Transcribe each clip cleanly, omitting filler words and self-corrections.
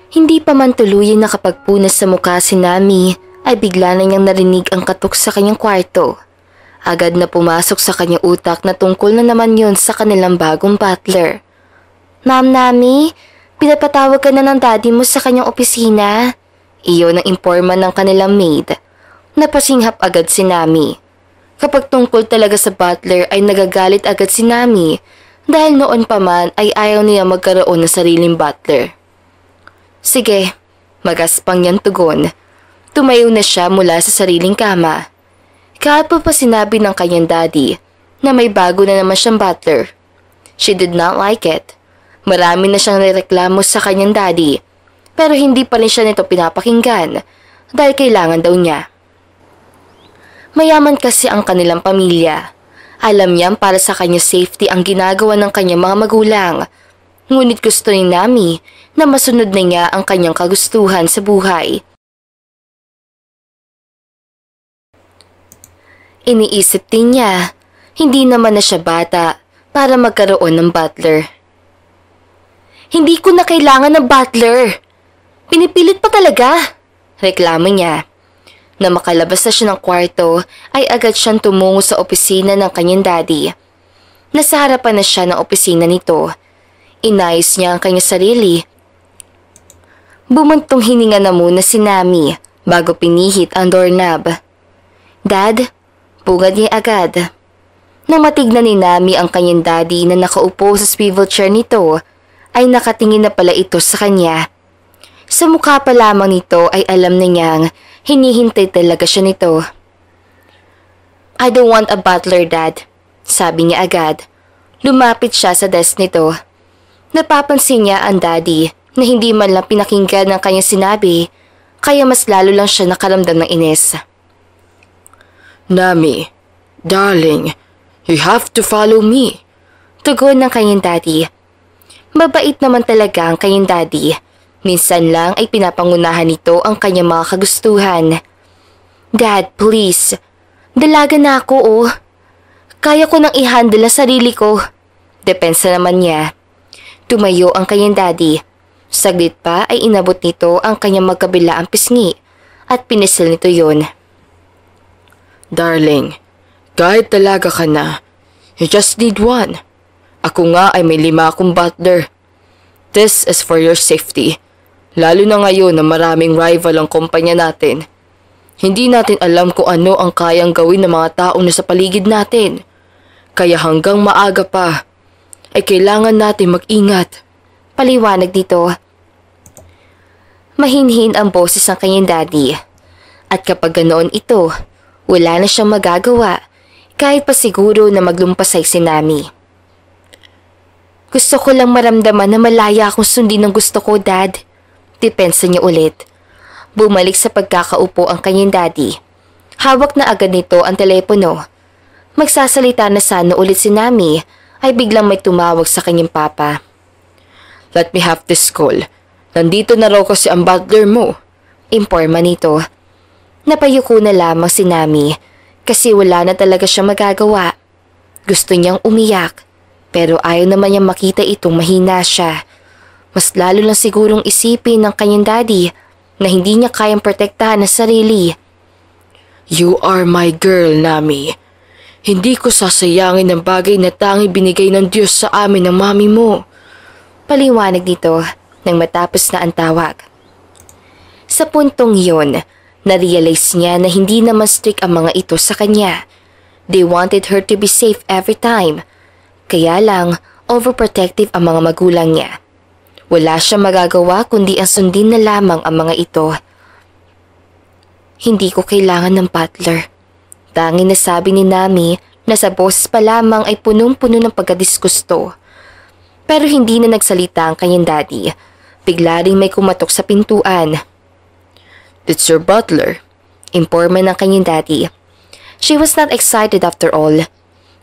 Hindi pa man tuluyan nakapagpunas sa mukha si Nami ay bigla na niyang narinig ang katok sa kanyang kwarto. Agad na pumasok sa kanyang utak na tungkol na naman yon sa kanilang bagong butler. Ma'am Nami, pinapatawag ka na ng daddy mo sa kanyang opisina. Iyon ang imporma ng kanilang maid. Napasinghap agad si Nami. Kapag tungkol talaga sa butler ay nagagalit agad si Nami dahil noon pa man ay ayaw niya magkaroon ng sariling butler. Sige, magaspang niyang tugon. Tumayo na siya mula sa sariling kama. Kahapon pa sinabi ng kanyang daddy na may bago na naman siyang butler. She did not like it. Marami na siyang nireklamo sa kanyang daddy pero hindi pa rin siya nito pinapakinggan dahil kailangan daw niya. Mayaman kasi ang kanilang pamilya. Alam niyang para sa kanyang safety ang ginagawa ng kanyang mga magulang. Ngunit gusto ni Nami na masunod na niya ang kanyang kagustuhan sa buhay. Iniisip din niya, hindi naman na siya bata para magkaroon ng butler. Hindi ko na kailangan ng butler. Pinipilit pa talaga, reklamo niya. Na makalabas na siya ng kwarto ay agad siyang tumungo sa opisina ng kanyang daddy. Nasa harapan na siya ng opisina nito. Inayos niya ang kanyang sarili. Bumuntong hininga na muna si Nami bago pinihit ang doorknob. Dad, pugad niya agad. Nang matignan ni Nami ang kanyang daddy na nakaupo sa swivel chair nito, ay nakatingin na pala ito sa kanya. Sa mukha pa lamang nito ay alam na niyang hinihintay talaga siya nito. I don't want a butler, Dad, sabi niya agad. Lumapit siya sa desk nito. Napapansin niya ang daddy na hindi man lang pinakinggan ng kanyang sinabi, kaya mas lalo lang siya nakaramdam ng inis. Nami, darling, you have to follow me. Tugon ng kanyang daddy. Mabait naman talaga ang kanyang daddy. Minsan lang ay pinapangunahan nito ang kanyang mga kagustuhan. Dad, please. Dalaga na ako, oh. Kaya ko nang i-handle ang sarili ko. Depensa naman niya. Tumayo ang kanyang daddy. Saglit pa ay inabot nito ang kanyang magkabilaang pisngi at pinisil nito yon. Darling, kahit dalaga ka na, you just need one. Ako nga ay may 5 akong butler. This is for your safety. Lalo na ngayon na maraming rival ang kumpanya natin. Hindi natin alam kung ano ang kayang gawin ng mga tao na sa paligid natin. Kaya hanggang maaga pa, ay kailangan natin mag-ingat. Paliwanag dito. Mahinhin ang boses ng kanyang daddy. At kapag ganoon ito, wala na siyang magagawa kahit pa siguro na maglumpasay si Nami. Gusto ko lang maramdaman na malaya akong sundin ng gusto ko, Dad. Depensa niya ulit. Bumalik sa pagkakaupo ang kanyang daddy. Hawak na agad nito ang telepono. Magsasalita na sana ulit si Nami ay biglang may tumawag sa kanyang papa. Let me have this call. Nandito na raw kasi ang butler mo. Imporma nito. Napayuko na lamang si Nami kasi wala na talaga siya magagawa. Gusto niyang umiyak pero ayaw naman niyang makita itong mahina siya. Mas lalo lang sigurong isipin ng kanyang daddy na hindi niya kayang protektahan ang sarili. You are my girl, Nami. Hindi ko sasayangin ang bagay na tangi binigay ng Diyos sa amin ng mami mo. Paliwanag nito nang matapos na ang tawag. Sa puntong yun, na-realize niya na hindi naman strict ang mga ito sa kanya. They wanted her to be safe every time. Kaya lang, overprotective ang mga magulang niya. Wala siyang magagawa kundi ang sundin na lamang ang mga ito. Hindi ko kailangan ng butler. Tanging nasabi ni Nami na sa boses pa lamang ay punong-puno ng pagkadisgusto. Pero hindi na nagsalita ang kanyang daddy. Bigla ring may kumatok sa pintuan. It's your butler. Imporma ng kanyang daddy. She was not excited after all.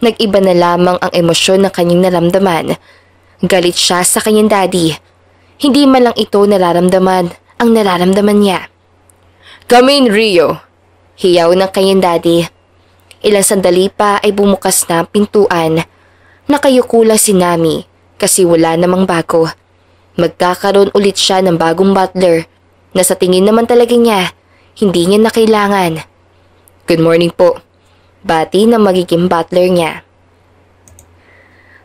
Nag-iba na lamang ang emosyon ng kanyang naramdaman. Galit siya sa kanyang daddy. Hindi man lang ito nararamdaman ang nararamdaman niya. Come in, Rio. Hiyaw ng kanyang daddy. Ilang sandali pa ay bumukas na ang pintuan. Nakayuko lang si Nami kasi wala namang bago. Magkakaroon ulit siya ng bagong butler na sa tingin naman talaga niya, hindi niya na kailangan. Good morning po. Bati ng magiging butler niya.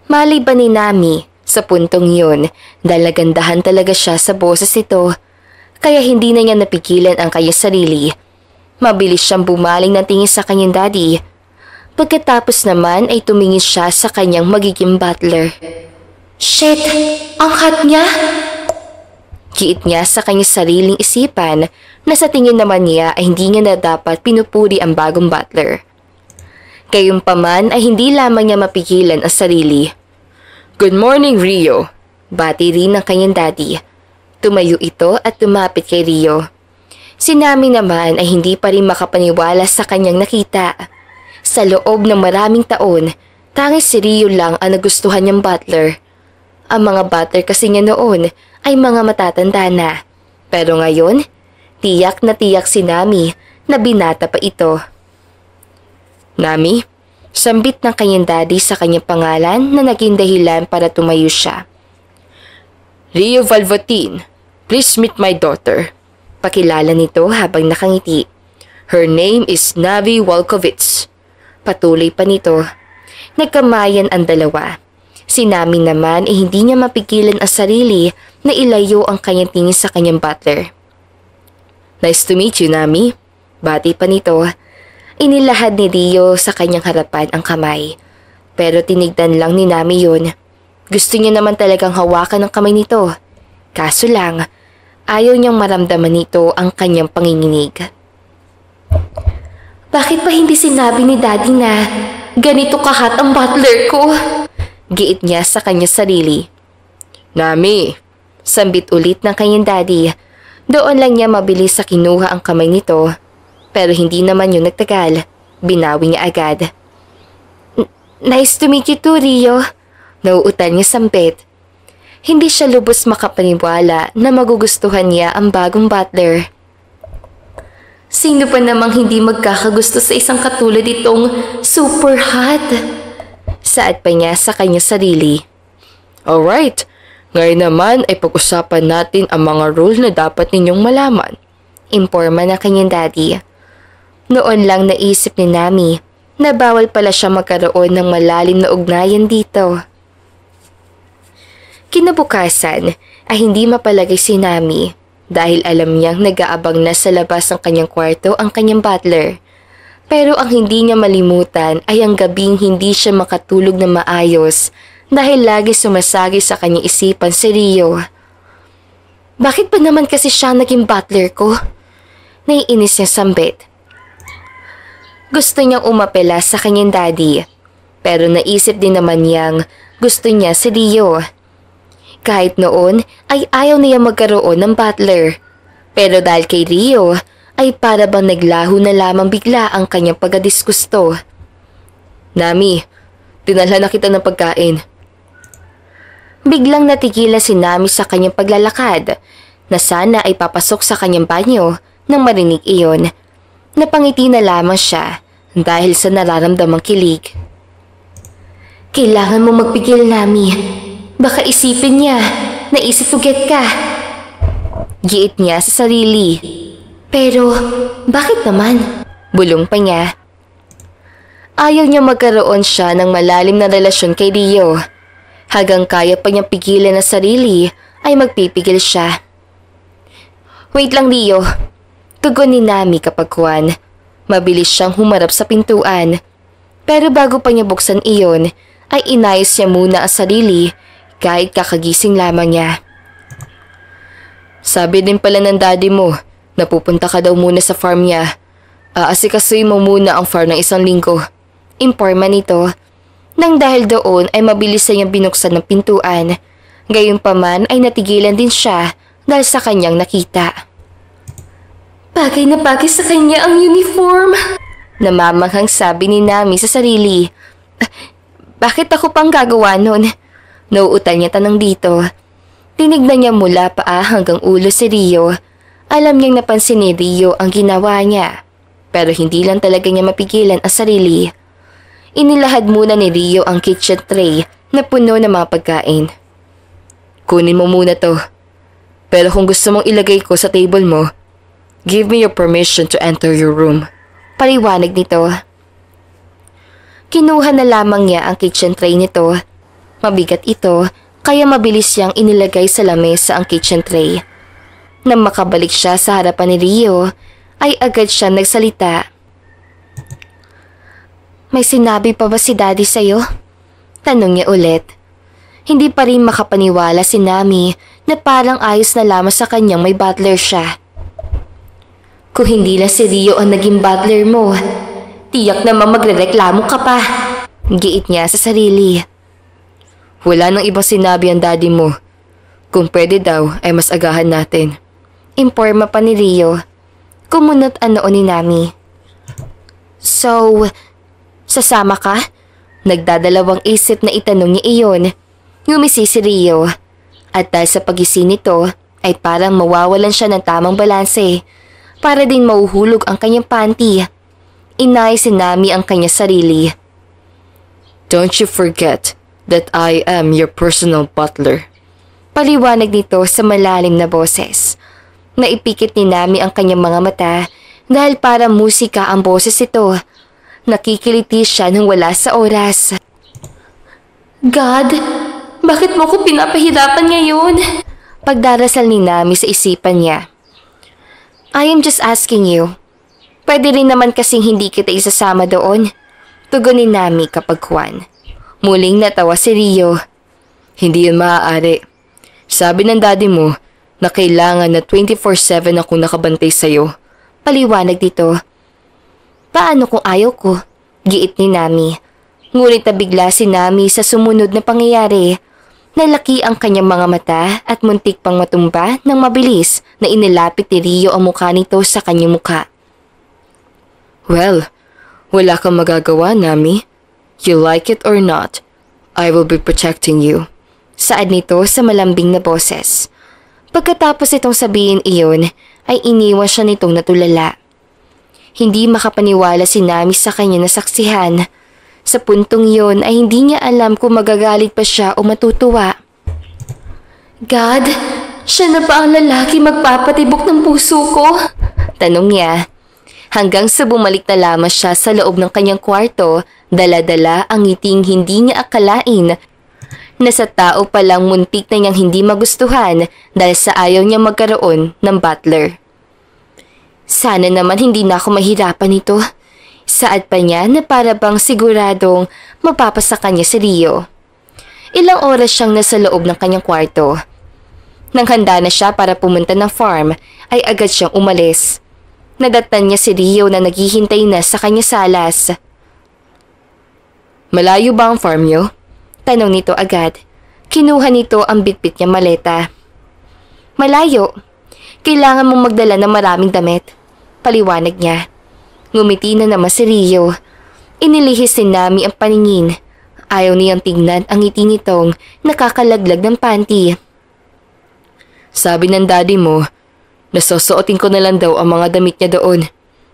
Maliban ni Nami sa puntong yun dahil nagandahan talaga siya sa boses ito, kaya hindi na niya napigilan ang kanyang sarili. Mabilis siyang bumaling ng tingin sa kanyang daddy. Pagkatapos naman ay tumingin siya sa kanyang magiging butler. Shit! Ang hot niya! Giit niya sa kanyang sariling isipan na sa tingin naman niya ay hindi niya na dapat pinupuri ang bagong butler. Gayunpaman ay hindi lamang niya mapigilan ang sarili. Good morning, Rio. Bati rin ng kanyang daddy. Tumayo ito at lumapit kay Rio. Si Nami naman ay hindi pa rin makapaniwala sa kanyang nakita. Sa loob ng maraming taon, tangis si Rio lang ang nagustuhan niyang butler. Ang mga butler kasi niya noon ay mga matatanda na. Pero ngayon, tiyak na tiyak si Nami na binata pa ito. Nami? Sambit ng kanyang daddy sa kanyang pangalan na naging dahilan para tumayo siya. Rio Valvotin, please meet my daughter. Pakilala nito habang nakangiti. Her name is Navi Walkovich. Patuloy pa nito. Nagkamayan ang dalawa. Si Nami naman ay hindi niya mapigilan ang sarili na ilayo ang kanyang tingin sa kanyang butler. Nice to meet you, Nami. Bati pa nito. Inilahad ni Rio sa kanyang harapan ang kamay. Pero tinignan lang ni Nami yun. Gusto niya naman talagang hawakan ang kamay nito. Kaso lang, ayaw niyang maramdaman nito ang kanyang panginginig. Bakit pa hindi sinabi ni Daddy na ganito kahat ang butler ko? Giit niya sa kanyang sarili. Nami, sambit ulit ng kanyang daddy. Doon lang niya mabilis sa kinuha ang kamay nito. Pero hindi naman yun nagtagal. Binawi niya agad. Nice to meet you too, Rio. Nauutan niya sambit. Hindi siya lubos makapaniwala na magugustuhan niya ang bagong butler. Sino pa namang hindi magkakagusto sa isang katulad itong super hot? Saad pa niya sa kanyang sarili. Alright, ngayon naman ay pag-usapan natin ang mga rules na dapat ninyong malaman. Imporma na kanyang daddy. Noon lang naisip ni Nami na bawal pala siya magkaroon ng malalim na ugnayan dito. Kinabukasan ay hindi mapalagay si Nami dahil alam niyang nag-aabang na sa labas ng kanyang kwarto ang kanyang butler. Pero ang hindi niya malimutan ay ang gabing hindi siya makatulog na maayos dahil lagi sumasagi sa kanyang isipan si Rio. Bakit ba naman kasi siya naging butler ko? Naiinis niya sambit. Gusto niyang umapela sa kanyang daddy, pero naisip din naman niyang gusto niya si Rio. Kahit noon ay ayaw niya magkaroon ng butler, pero dahil kay Rio ay para bang naglaho na lamang bigla ang kanyang pagkadisgusto. Nami, dinalhan na kita ng pagkain. Biglang natigilan si Nami sa kanyang paglalakad na sana ay papasok sa kanyang banyo nang marinig iyon. Napangiti na lamang siya dahil sa nararamdamang kilig. Kailangan mo magpigil, Nami. Baka isipin niya na easy-to-get ka. Giit niya sa sarili. Pero bakit naman? Bulong pa niya. Ayaw niya magkaroon siya ng malalim na relasyon kay Rio. Hanggang kaya pa niyang pigilan ang sarili ay magpipigil siya. Wait lang, Rio. Tugon ni Nami kapag kuwan. Mabilis siyang humarap sa pintuan. Pero bago pa niya buksan iyon, ay inayos niya muna ang sarili kahit kakagising lamang niya. Sabi din pala ng daddy mo na pupunta ka daw muna sa farm niya. Aasikasuhin mo muna ang farm ng 1 linggo. Imporma nito. Nang dahil doon ay mabilis na niyang binuksan ng pintuan. Gayunpaman ay natigilan din siya dahil sa kanyang nakita. Bagay na bagay sa kanya ang uniform. Namamanghang sabi ni Nami sa sarili. Bakit ako pang gagawa nun? Nauutal niya tanong dito. Tinignan niya mula paa hanggang ulo si Rio. Alam niyang napansin ni Rio ang ginawa niya. Pero hindi lang talaga niya mapigilan ang sarili. Inilahad muna ni Rio ang kitchen tray na puno ng mga pagkain. Kunin mo muna to. Pero kung gusto mong ilagay ko sa table mo, give me your permission to enter your room. Paliwanag nito. Kinuha na lamang niya ang kitchen tray nito. Mabigat ito, kaya mabilis siyang inilagay sa lamesa ang kitchen tray. Nang makabalik siya sa harapan ni Rio, ay agad siya nagsalita. May sinabi pa ba si Daddy sa'yo? Tanong niya ulit. Hindi pa rin makapaniwala si Nami na parang ayos na lamang sa kanyang may butler siya. Kung hindi lang si Rio ang naging butler mo, tiyak naman magrereklamo ka pa. Giit niya sa sarili. Wala nang ibang sinabi ang daddy mo. Kung pwede daw ay mas agahan natin. Imporma pa ni Rio. Kumunot ang noo ni Nami. So, sasama ka? Nagdadalawang isip na itanong niya iyon. Ngumisi si Rio. At dahil sa pagising nito, ay parang mawawalan siya ng tamang balanse. Para din mauhulog ang kanyang panty. Inay si Nami ang kanyang sarili. Don't you forget that I am your personal butler. Paliwanag nito sa malalim na boses. Naipikit ni Nami ang kanyang mga mata dahil para musika ang boses ito. Nakikiliti siya nang wala sa oras. God, bakit mo ko pinapahirapan ngayon? Pagdarasal ni Nami sa isipan niya. I am just asking you. Pwede rin naman kasing hindi kita isasama doon. Tugon ni Nami kapag kwan. Muling natawa si Rio. Hindi yun maaari. Sabi ng daddy mo na kailangan na 24/7 akong nakabantay sa'yo. Paliwanag dito. Paano kung ayaw ko? Giit ni Nami. Ngunit nabigla si Nami sa sumunod na pangyayari. Nalaki ang kanyang mga mata at muntik pang matumba nang mabilis na inilapit ni Rio ang mukha nito sa kanyang mukha. Well, wala kang magagawa, Nami. You like it or not, I will be protecting you. Saad nito sa malambing na boses. Pagkatapos itong sabihin iyon, ay iniwan siya nitong natulala. Hindi makapaniwala si Nami sa kanya nasaksihan. Sa puntong yon ay hindi niya alam kung magagalit pa siya o matutuwa. God, siya na ba ang lalaki magpapatibok ng puso ko? Tanong niya. Hanggang sa bumalik na lamang siya sa loob ng kanyang kwarto, dala-dala ang ngiting hindi niya akalain na sa tao palang muntik na niyang hindi magustuhan dahil sa ayaw niya magkaroon ng butler. Sana naman hindi na ako mahirapan ito. Saad pa niya na para bang siguradong mapapasa kanya si Rio. Ilang oras siyang nasa loob ng kanyang kwarto. Nang handa na siya para pumunta ng farm, ay agad siyang umalis. Nadatnan niya si Rio na naghihintay na sa kanya salas. Malayo ba ang farm niyo? Tanong nito agad. Kinuha nito ang bitbit niya maleta. Malayo. Kailangan mong magdala ng maraming damit. Paliwanag niya. Ngumiti na naman si Rio. Inilihis ni Nami ang paningin. Ayaw niyang tingnan ang ngiti nitong nakakalaglag ng panty. Sabi ng daddy mo, nasusuotin ko na lang daw ang mga damit niya doon.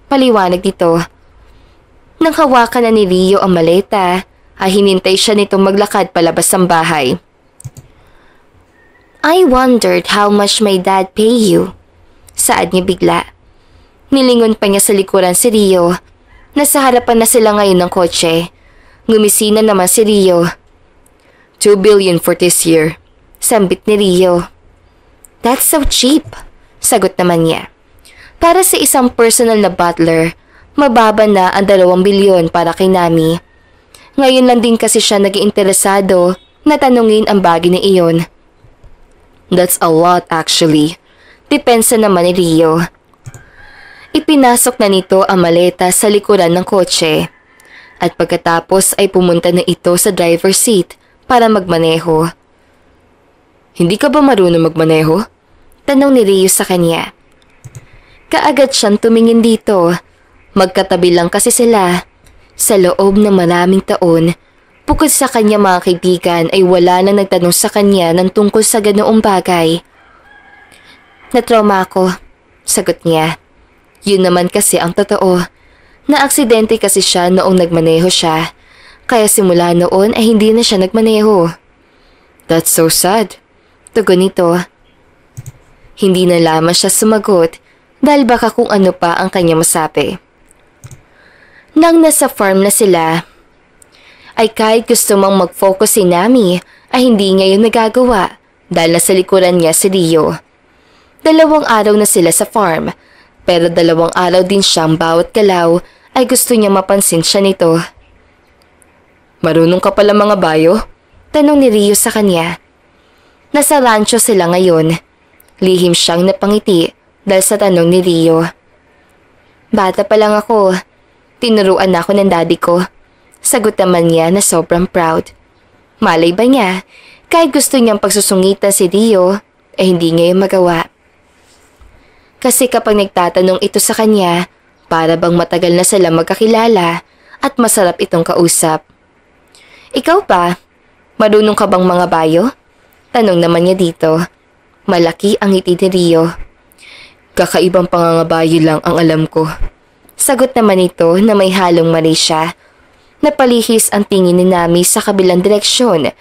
Paliwanag nito. Nang hawakan na ni Rio ang maleta, ay hinintay siya nitong maglakad palabas ng bahay. I wondered how much my dad pay you. Saad niya bigla. Nilingon pa niya sa likuran si Rio. Nasa harapan na sila ngayon ng kotse. Ngumisi na naman si Rio. 2 billion for this year. Sambit ni Rio. That's so cheap. Sagot naman niya. Para sa isang personal na butler, mababa na ang 2 bilyon para kay Nami. Ngayon lang din kasi siya nag-iinteresado na tanungin ang bagay na iyon. That's a lot actually. Depensa naman ni Rio. Ipinasok na nito ang maleta sa likuran ng kotse. At pagkatapos ay pumunta na ito sa driver's seat para magmaneho. Hindi ka ba marunong magmaneho? Tanong ni Rio sa kanya. Kaagad siyang tumingin dito. Magkatabi lang kasi sila. Sa loob ng maraming taon, bukod sa kanya mga kaibigan ay wala nang nagtanong sa kanya ng tungkol sa ganoong bagay. Natrauma ako, sagot niya. Yun naman kasi ang totoo. Na-aksidente kasi siya noong nagmaneho siya. Kaya simula noon ay hindi na siya nagmaneho. That's so sad. Tugon nito. Hindi na lamang siya sumagot dahil baka kung ano pa ang kanya masabi. Nang nasa farm na sila, ay kahit gusto mang mag-focus si Nami ay hindi ngayon nagagawa dahil nasa likuran niya si Rio. 2 araw na sila sa farm pero 2 araw din siyang bawat galaw ay gusto niya mapansin siya nito. Marunong ka pala mga bayo? Tanong ni Rio sa kanya. Nasa rancho sila ngayon. Lihim siyang napangiti dahil sa tanong ni Rio. Bata pa lang ako. Tinuruan ako ng daddy ko. Sagot naman niya na sobrang proud. Malay ba niya, kahit gusto niyang pagsusungitan si Rio, hindi ngayon magawa. Kasi kapag nagtatanong ito sa kanya, para bang matagal na sila magkakilala at masarap itong kausap. Ikaw pa, marunong ka bang mga bayo? Tanong naman niya dito. Malaki ang ngiti ni Rio. Kakaibang pangangabayo lang ang alam ko. Sagot naman ito na may halong mali siya. Napalihis ang tingin ni Nami sa kabilang direksyon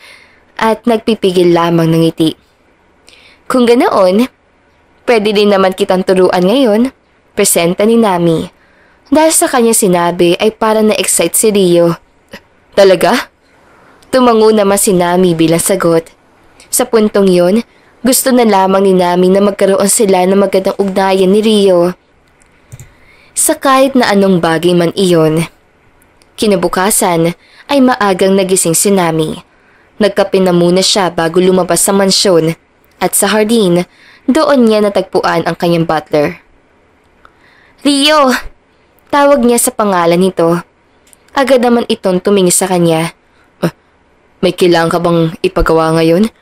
at nagpipigil lamang ng ngiti. Kung ganoon, pwede din naman kitang turuan ngayon, presenta ni Nami. Dahil sa kanya sinabi ay parang na-excite si Rio. Talaga? Tumango naman si Nami bilang sagot. Sa puntong yon, gusto na lamang ni Nami na magkaroon sila ng magandang ugnayan ni Rio. Sa kahit na anong bagay man iyon. Kinabukasan ay maagang nagising si Nami. Nagkape na muna siya bago lumabas sa mansyon at sa hardin, doon niya natagpuan ang kanyang butler. Rio! Tawag niya sa pangalan nito. Agad naman itong tumingin sa kanya. May kailangan ka bang ipagawa ngayon?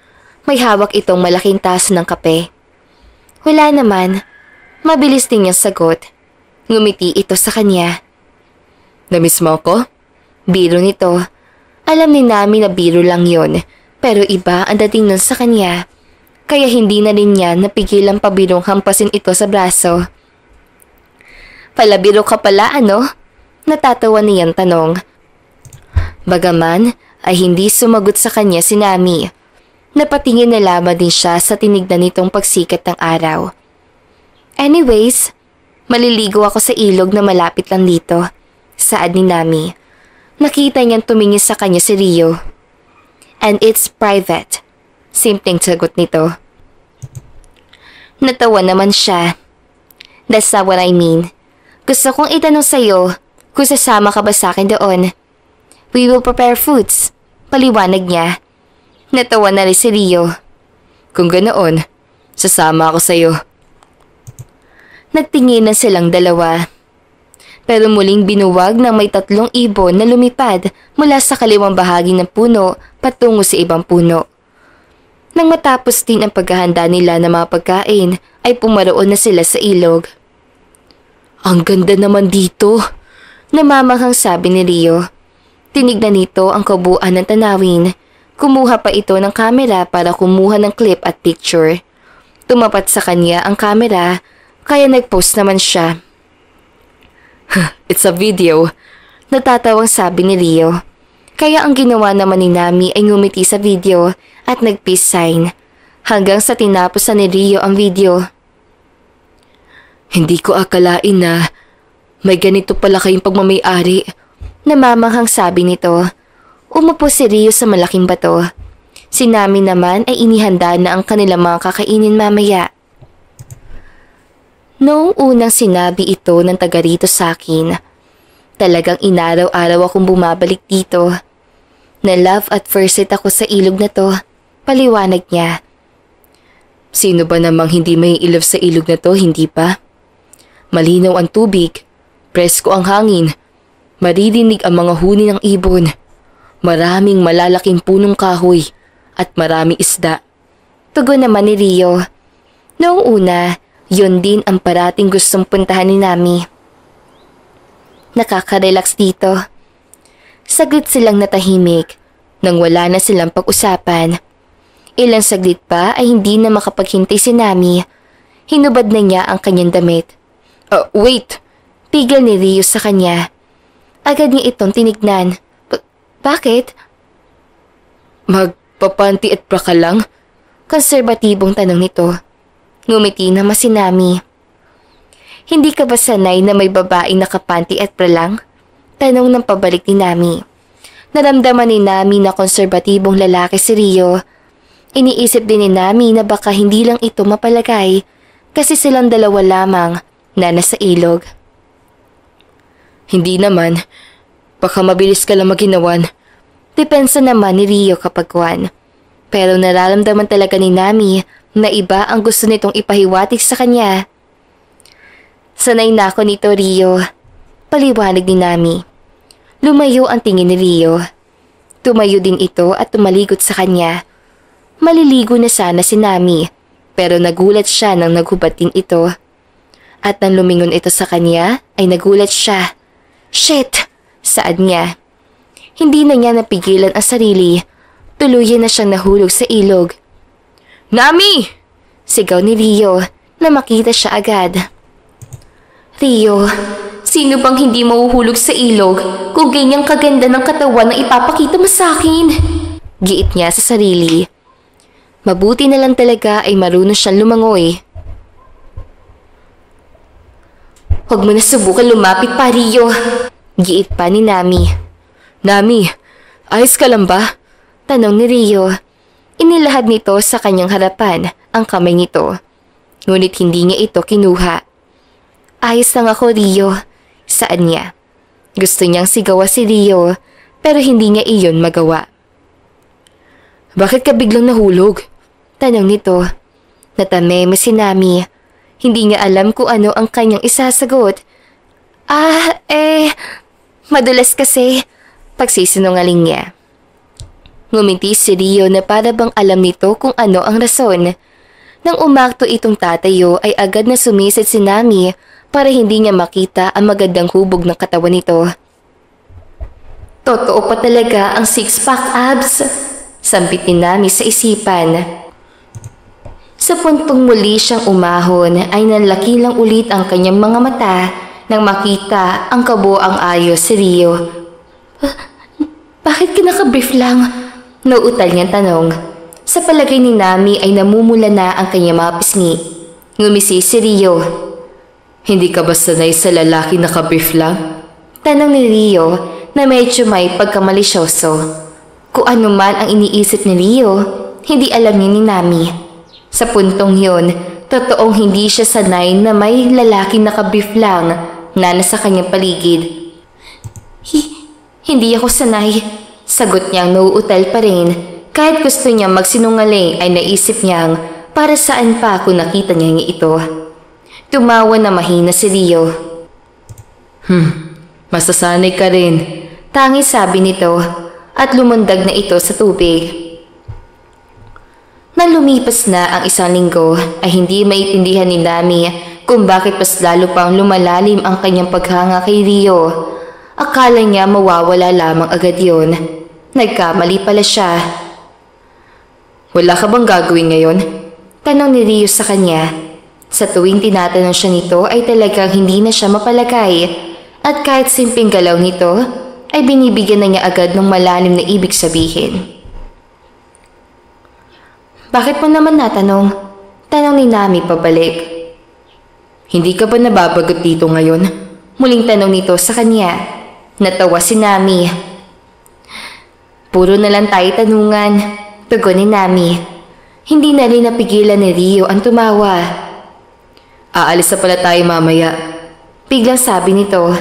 May hawak itong malaking taso ng kape. Wala naman. Mabilis din niyang sagot. Ngumiti ito sa kanya. Namiss mo ako? Biro nito. Alam ni Nami na biro lang yon, pero iba ang dating nun sa kanya. Kaya hindi na rin niya napigilang pabirong hampasin ito sa braso. Palabiro ka pala ano? Natatawa niyang tanong. Bagaman ay hindi sumagot sa kanya si Nami. Napatingin na lamang din siya sa tinignan nitong pagsikat ng araw. Anyways, maliligo ako sa ilog na malapit lang dito. Saad ni Nami. Nakita niyang tumingin sa kanya si Rio. And it's private. Simpleng sagot nito. Natawa naman siya. That's not what I mean. Gusto kong itanong sa'yo kung sasama ka ba sa akin doon. We will prepare foods. Paliwanag niya. Natawa na rin si Rio. Kung ganoon, sasama ako sa'yo. Nagtinginan silang dalawa. Pero muling binuwag ng may 3 ibon na lumipad mula sa kaliwang bahagi ng puno patungo sa ibang puno. Nang matapos din ang paghahanda nila ng mga pagkain, ay pumaroon na sila sa ilog. Ang ganda naman dito, namamanghang sabi ni Rio. Tinignan nito ang kabuuan ng tanawin. Kumuha pa ito ng kamera para kumuha ng clip at picture. Tumapat sa kanya ang kamera, kaya nag-post naman siya. It's a video. Natatawang sabi ni Rio. Kaya ang ginawa naman ni Nami ay ngumiti sa video at nag-peace sign. Hanggang sa tinapos na ni Rio ang video. Hindi ko akalain na may ganito pala kayong pagmamayari. Namamanghang sabi nito. Umupo si Rio sa malaking bato. Si Nami naman ay inihanda na ang kanilang mga kakainin mamaya. Noong unang sinabi ito ng taga rito sa akin, talagang inaraw-araw akong bumabalik dito. Na love at first sight ako sa ilog na to, paliwanag niya. Sino ba namang hindi may ilove sa ilog na to, hindi pa? Malinaw ang tubig, presko ang hangin, maririnig ang mga huni ng ibon. Maraming malalaking punong kahoy at maraming isda. Tugon naman ni Rio. Noong una, yun din ang parating gustong puntahan ni Nami. Nakaka-relax dito. Saglit silang natahimik nang wala na silang pag-usapan. Ilang saglit pa ay hindi na makapaghintay si Nami. Hinubad na niya ang kanyang damit. Wait! Pigil ni Rio sa kanya. Agad niya itong tinignan. Bakit? Magpapanti at bra ka lang? Konserbatibong tanong nito. Ngumiti naman si Nami. Hindi ka ba sanay na may babaeng nakapanty at bra lang? Tanong ng pabalik ni Nami. Naramdaman ni Nami na konserbatibong lalaki si Rio. Iniisip din ni Nami na baka hindi lang ito mapalagay kasi silang dalawa lamang na nasa ilog. Hindi naman. Baka mabilis ka lang maginawan. Depensa naman ni Rio kapag kwan. Pero nararamdaman talaga ni Nami na iba ang gusto nitong ipahiwatig sa kanya. Sanay na ako nito, Rio. Paliwanag ni Nami. Lumayo ang tingin ni Rio. Tumayo din ito at tumaligot sa kanya. Maliligo na sana si Nami, pero nagulat siya nang naghubad din ito. At nang lumingon ito sa kanya, ay nagulat siya. Shit! Saad niya. Hindi na niya napigilan ang sarili. Tuluyan na siyang nahulog sa ilog. Nami! Sigaw ni Rio na makita siya agad. Rio, sino bang hindi mahuhulog sa ilog kung ganyang kaganda ng katawan na ipapakita mo sa akin? Giit niya sa sarili. Mabuti na lang talaga ay marunong siyang lumangoy. Huwag mo na subukan lumapit pa, Rio. Giit pa ni Nami. Nami, ayos ka lang ba? Tanong ni Rio. Inilahad nito sa kanyang harapan ang kamay nito. Ngunit hindi niya ito kinuha. Ayos lang ako, Rio. Saan niya? Gusto niyang sigawa si Rio pero hindi niya iyon magawa. Bakit ka biglang nahulog? Tanong nito. Natameme si Nami. Hindi niya alam kung ano ang kanyang isasagot. Madulas kasi. Pagsisinungaling niya. Ngumiti si Rio na para bang alam nito kung ano ang rason. Nang umakto itong tatayo ay agad na sumisid si Nami para hindi niya makita ang magandang hubog ng katawan nito. Totoo pa talaga ang six-pack abs, sambit ni Nami sa isipan. Sa puntong muli siyang umahon ay nanlaki lang ulit ang kanyang mga mata nang makita ang kabuoang ayos si Rio. Bakit ka naka-brief lang? Nauutal niyang tanong. Sa palagay ni Nami ay namumula na ang kanyang mga pisngi. Ngumisi si Rio. Hindi ka ba sanay sa lalaki naka-brief lang? Tanong ni Rio na medyo may pagkamalisyoso. Kung ano man ang iniisip ni Rio, hindi alam niya ni Nami. Sa puntong yun, totoong hindi siya sanay na may lalaking naka-brief lang na nasa kanyang paligid. Hindi ako sanay. Sagot niyang nauutal pa rin. Kahit gusto niyang magsinungaling ay naisip niyang para saan pa kung nakita niya ito. Tumawa na mahina si Rio. Masasanay ka rin. Tanging sabi nito at lumundag na ito sa tubig. Nang lumipas na ang isang linggo ay hindi maiintindihan ni Nami kung bakit mas lalo pang lumalalim ang kanyang paghanga kay Rio. Akala niya mawawala lamang agad yun. Nagkamali pala siya. Wala ka bang gagawin ngayon? Tanong ni Rio sa kanya. Sa tuwing tinatanong siya nito ay talagang hindi na siya mapalagay. At kahit simpleng galaw nito ay binibigyan na niya agad ng malalim na ibig sabihin. Bakit mo naman natanong? Tanong ni Nami pabalik. Hindi ka ba nababagot dito ngayon? Muling tanong nito sa kanya. Natawa si Nami. Puro na lang tayo tanungan. Tugon ni Nami. Hindi na rin napigilan ni Rio ang tumawa. Aalis na pala tayo mamaya. Biglang sabi nito.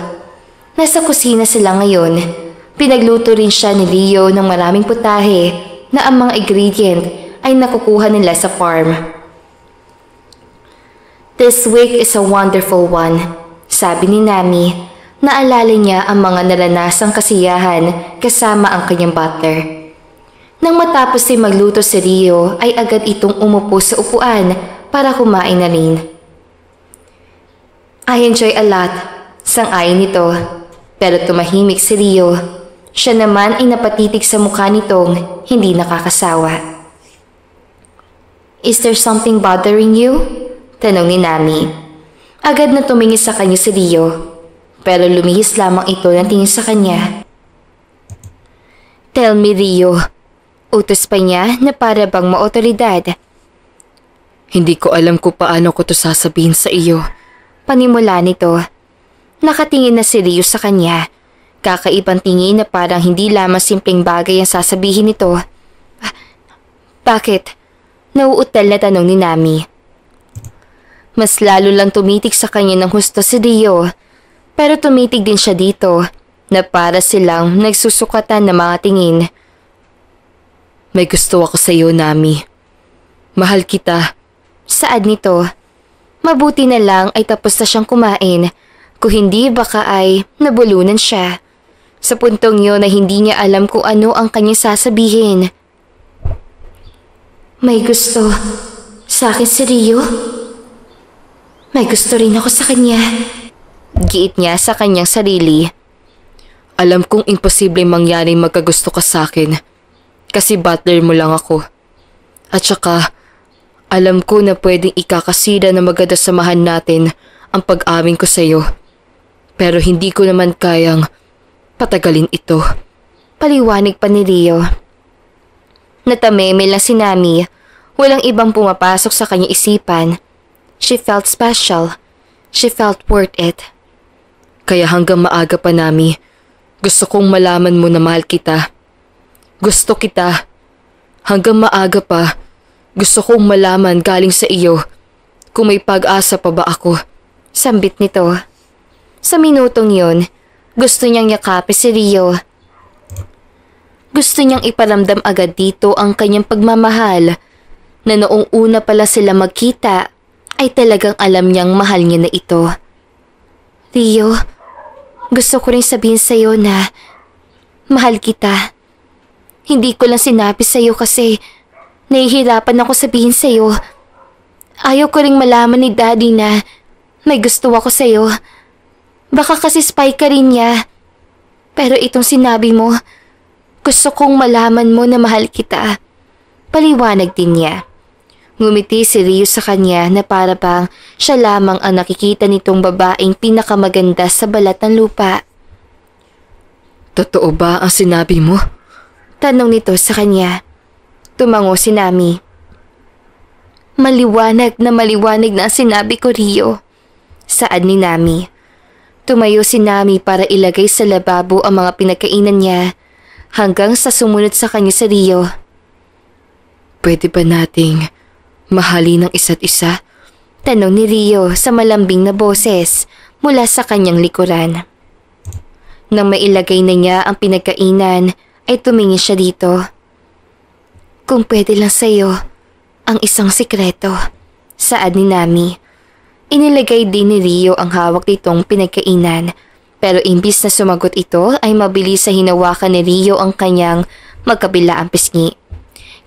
Nasa kusina sila ngayon. Pinagluto rin siya ni Rio ng maraming putahe na ang mga ingredient ay nakukuha nila sa farm. This week is a wonderful one, sabi ni Nami. Naalala niya ang mga naranasang kasiyahan kasama ang kanyang butler. Nang matapos ay magluto si Rio ay agad itong umupo sa upuan para kumain na rin. I enjoy a lot, sang-ayon nito. Pero tumahimik si Rio. Siya naman ay napatitig sa mukha nitong hindi nakakasawa. Is there something bothering you? Tanong ni Nami. Agad na tumingin sa kanya si Rio. Pero lumihis lamang ito ng tingin sa kanya. Tell me, Rio. Utos pa niya na para bang maotoridad. Hindi ko alam kung paano ko to sasabihin sa iyo. Panimula nito. Nakatingin na si Rio sa kanya. Kakaibang tingin na parang hindi lamang simpleng bagay ang sasabihin nito. Bakit? Nauutal na tanong ni Nami. Mas lalo lang tumitig sa kanya ng husto si Rio. Pero tumitig din siya dito na para silang nagsusukatan ng mga tingin. May gusto ako sa iyo, Nami. Mahal kita. Saad nito. Mabuti na lang ay tapos na siyang kumain. Kung hindi baka ay nabulunan siya. Sa puntong yun na hindi niya alam kung ano ang kanyang sasabihin. May gusto sa akin si Rio? May gusto rin ako sa kanya. Giit niya sa kanyang sarili. Alam kong imposible mangyaring magkagusto ka sa akin. Kasi butler mo lang ako. At saka, alam ko na pwedeng ikakasira na maganda samahan natin ang pag-amin ko sa iyo. Pero hindi ko naman kayang patagalin ito. Paliwanag pa ni Rio. Natameme lang si Nami. Walang ibang pumapasok sa kanyang isipan. She felt special. She felt worth it. Kaya hanggang maaga pa, Nami, gusto kong malaman mo na mahal kita. Gusto kita. Hanggang maaga pa, gusto kong malaman galing sa iyo kung may pag-asa pa ba ako. Sambit nito. Sa minutong yun, gusto niyang yakapin si Rio. Gusto niyang iparamdam agad dito ang kanyang pagmamahal na noong una pala sila magkita ay talagang alam niyang mahal niya na ito. Rio, gusto ko rin sabihin sa iyo na mahal kita. Hindi ko lang sinabi sa iyo kasi nahihirapan ako sabihin sa iyo. Ayaw ko ring malaman ni Daddy na may gusto ako sa iyo. Baka kasi spy ka rin niya. Pero itong sinabi mo, gusto kong malaman mo na mahal kita. Paliwanag din niya. Ngumiti si Rio sa kanya na para bang siya lamang ang nakikita nitong babaeng pinakamaganda sa balat ng lupa. Totoo ba ang sinabi mo? Tanong nito sa kanya. Tumango si Nami. Maliwanag na ang sinabi ko, Rio. Saad ni Nami. Tumayo si Nami para ilagay sa lababo ang mga pinagkainan niya hanggang sa sumunod sa kanya si Rio. Pwede ba nating mahalin ng isa't isa? Tanong ni Rio sa malambing na boses mula sa kanyang likuran. Nang mailagay na niya ang pinagkainan, ay tumingin siya dito. Kung pwede lang sa'yo, ang isang sikreto, saad ni Nami. Inilagay din ni Rio ang hawak nitong pinagkainan, pero imbis na sumagot ito ay mabilis sa hinawakan ni Rio ang kanyang magkabilaang pisngi.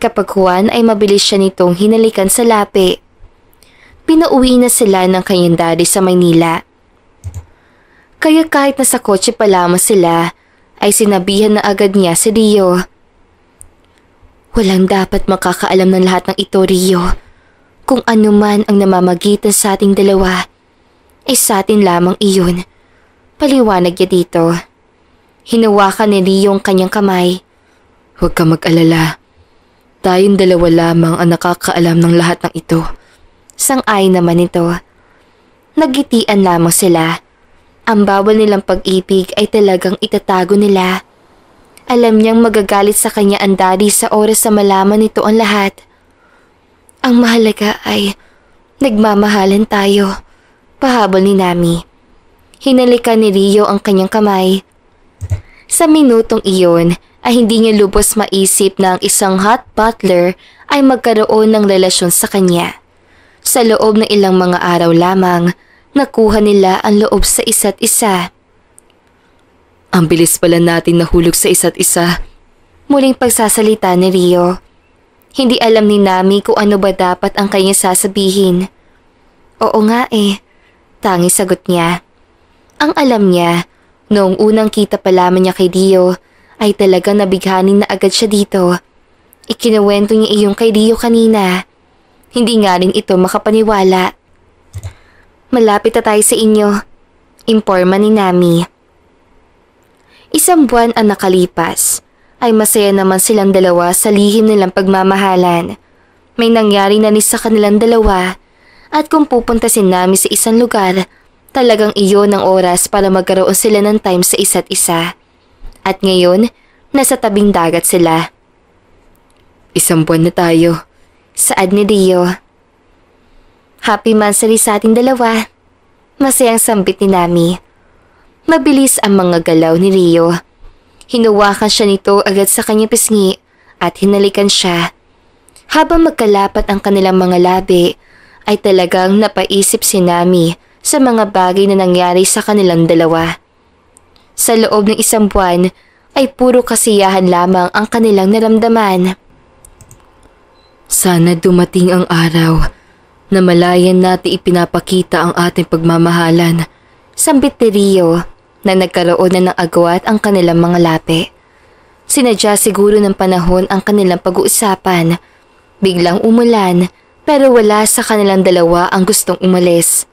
Kapag Juan ay mabilis siya nitong hinalikan sa lapi. Pinauwi na sila ng kanyang daddy sa Maynila. Kaya kahit nasa kotse pa lamang sila, ay sinabihan na agad niya si Rio. Walang dapat makakaalam ng lahat ng ito, Rio. Kung ano man ang namamagitan sa ating dalawa, ay sa atin lamang iyon. Paliwanag niya dito. Hinawakan ni Rio ang kanyang kamay. Huwag ka mag-alala. Tayong dalawa lamang ang nakakaalam ng lahat ng ito. Sang-ay naman ito. Nagitian lamang sila. Ang bawal nilang pag-ibig ay talagang itatago nila. Alam niyang magagalit sa kanya ang daddy sa oras na malaman nito ang lahat. Ang mahalaga ay nagmamahalan tayo. Pahabol ni Nami. Hinalikan ni Rio ang kanyang kamay. Sa minutong iyon ay hindi niya lubos maisip na ang isang hot butler ay magkaroon ng relasyon sa kanya. Sa loob ng ilang mga araw lamang, nakuha nila ang loob sa isa't isa. Ang bilis pala natin nahulog sa isa't isa. Muling pagsasalita ni Rio. Hindi alam ni Nami kung ano ba dapat ang kanyang sasabihin. Oo nga tangi sagot niya. Ang alam niya, noong unang kita pa lamang niya kay Rio, ay talagang nabighanin na agad siya dito. Ikinuwento niya iyong kay Rio kanina. Hindi nga rin ito makapaniwala. Malapit na tayo sa inyo, imporma ni Nami. Isang buwan ang nakalipas, ay masaya naman silang dalawa sa lihim nilang pagmamahalan. may nangyari na ni sa kanilang dalawa at kung pupunta si Nami sa isang lugar, talagang iyon ang oras para magkaroon sila ng time sa isa't isa. At ngayon, nasa tabing dagat sila. 1 buwan na tayo. Saad ni Rio. Happy monthsary sa ating dalawa. Masayang sambit ni Nami. Mabilis ang mga galaw ni Rio. Hinuwakan siya nito agad sa kanyang pisngi at hinalikan siya. Habang magkalapat ang kanilang mga labi, ay talagang napaisip si Nami sa mga bagay na nangyari sa kanilang dalawa. Sa loob ng 1 buwan ay puro kasiyahan lamang ang kanilang naramdaman. Sana dumating ang araw na malayan natin ipinapakita ang ating pagmamahalan. Sambit ni Rio na nagkaroon na ng agwat ang kanilang mga lapi. Sinadya siguro ng panahon ang kanilang pag-uusapan. Biglang umulan pero wala sa kanilang dalawa ang gustong umalis.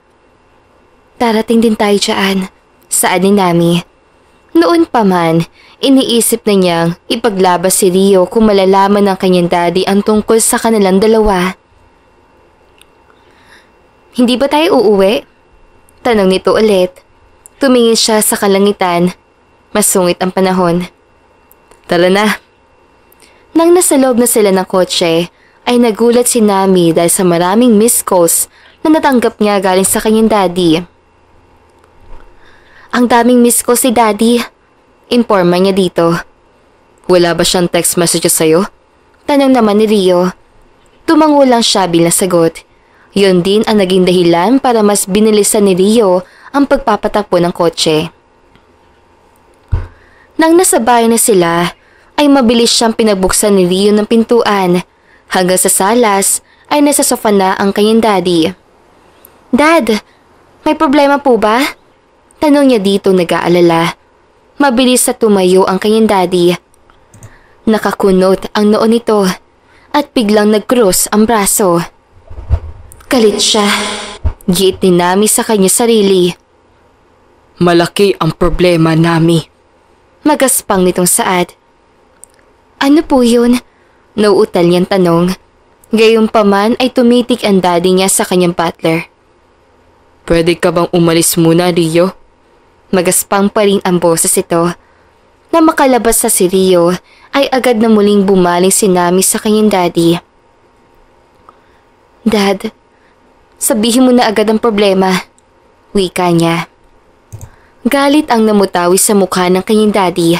Darating din tayo dyan, saad ni Nami. Noon pa man, iniisip na niyang ipaglabas si Rio kung malalaman ng kanyang daddy ang tungkol sa kanilang dalawa. Hindi ba tayo uuwi? Tanong nito ulit. Tumingin siya sa kalangitan. Masungit ang panahon. Tara na. Nang nasa loob na sila ng kotse, ay nagulat si Nami dahil sa maraming missed calls na natanggap niya galing sa kanyang daddy. Ang daming missed calls si daddy. Informa niya dito. Wala ba siyang text messages sa'yo? Tanong naman ni Rio. Tumango lang siya bilang sagot. Yun din ang naging dahilan para mas binilisan ni Rio ang pagpapatakbo ng kotse. Nang nasa bahay na sila, ay mabilis siyang pinagbuksan ni Rio ng pintuan. Hanggang sa salas ay nasa sofa na ang kanyang daddy. Dad, may problema po ba? Tanong niya dito nag-aalala. Mabilis na tumayo ang kanyang daddy. Nakakunot ang noo nito at biglang nag-cross ang braso. Galit siya. Giit ni Nami sa kanya sarili. Malaki ang problema, Nami. Magaspang nitong saad. Ano po yun? Nauutal niyang tanong. Gayunpaman ay tumitik ang daddy niya sa kanyang butler. Pwede ka bang umalis muna, Rio? Magaspang pa rin ang boses ito. Na makalabas sa si Rio ay agad na muling bumaling si Nami sa kanyang daddy. Dad, sabihin mo na agad ang problema. Wika niya. Galit ang namutawi sa mukha ng kanyang daddy.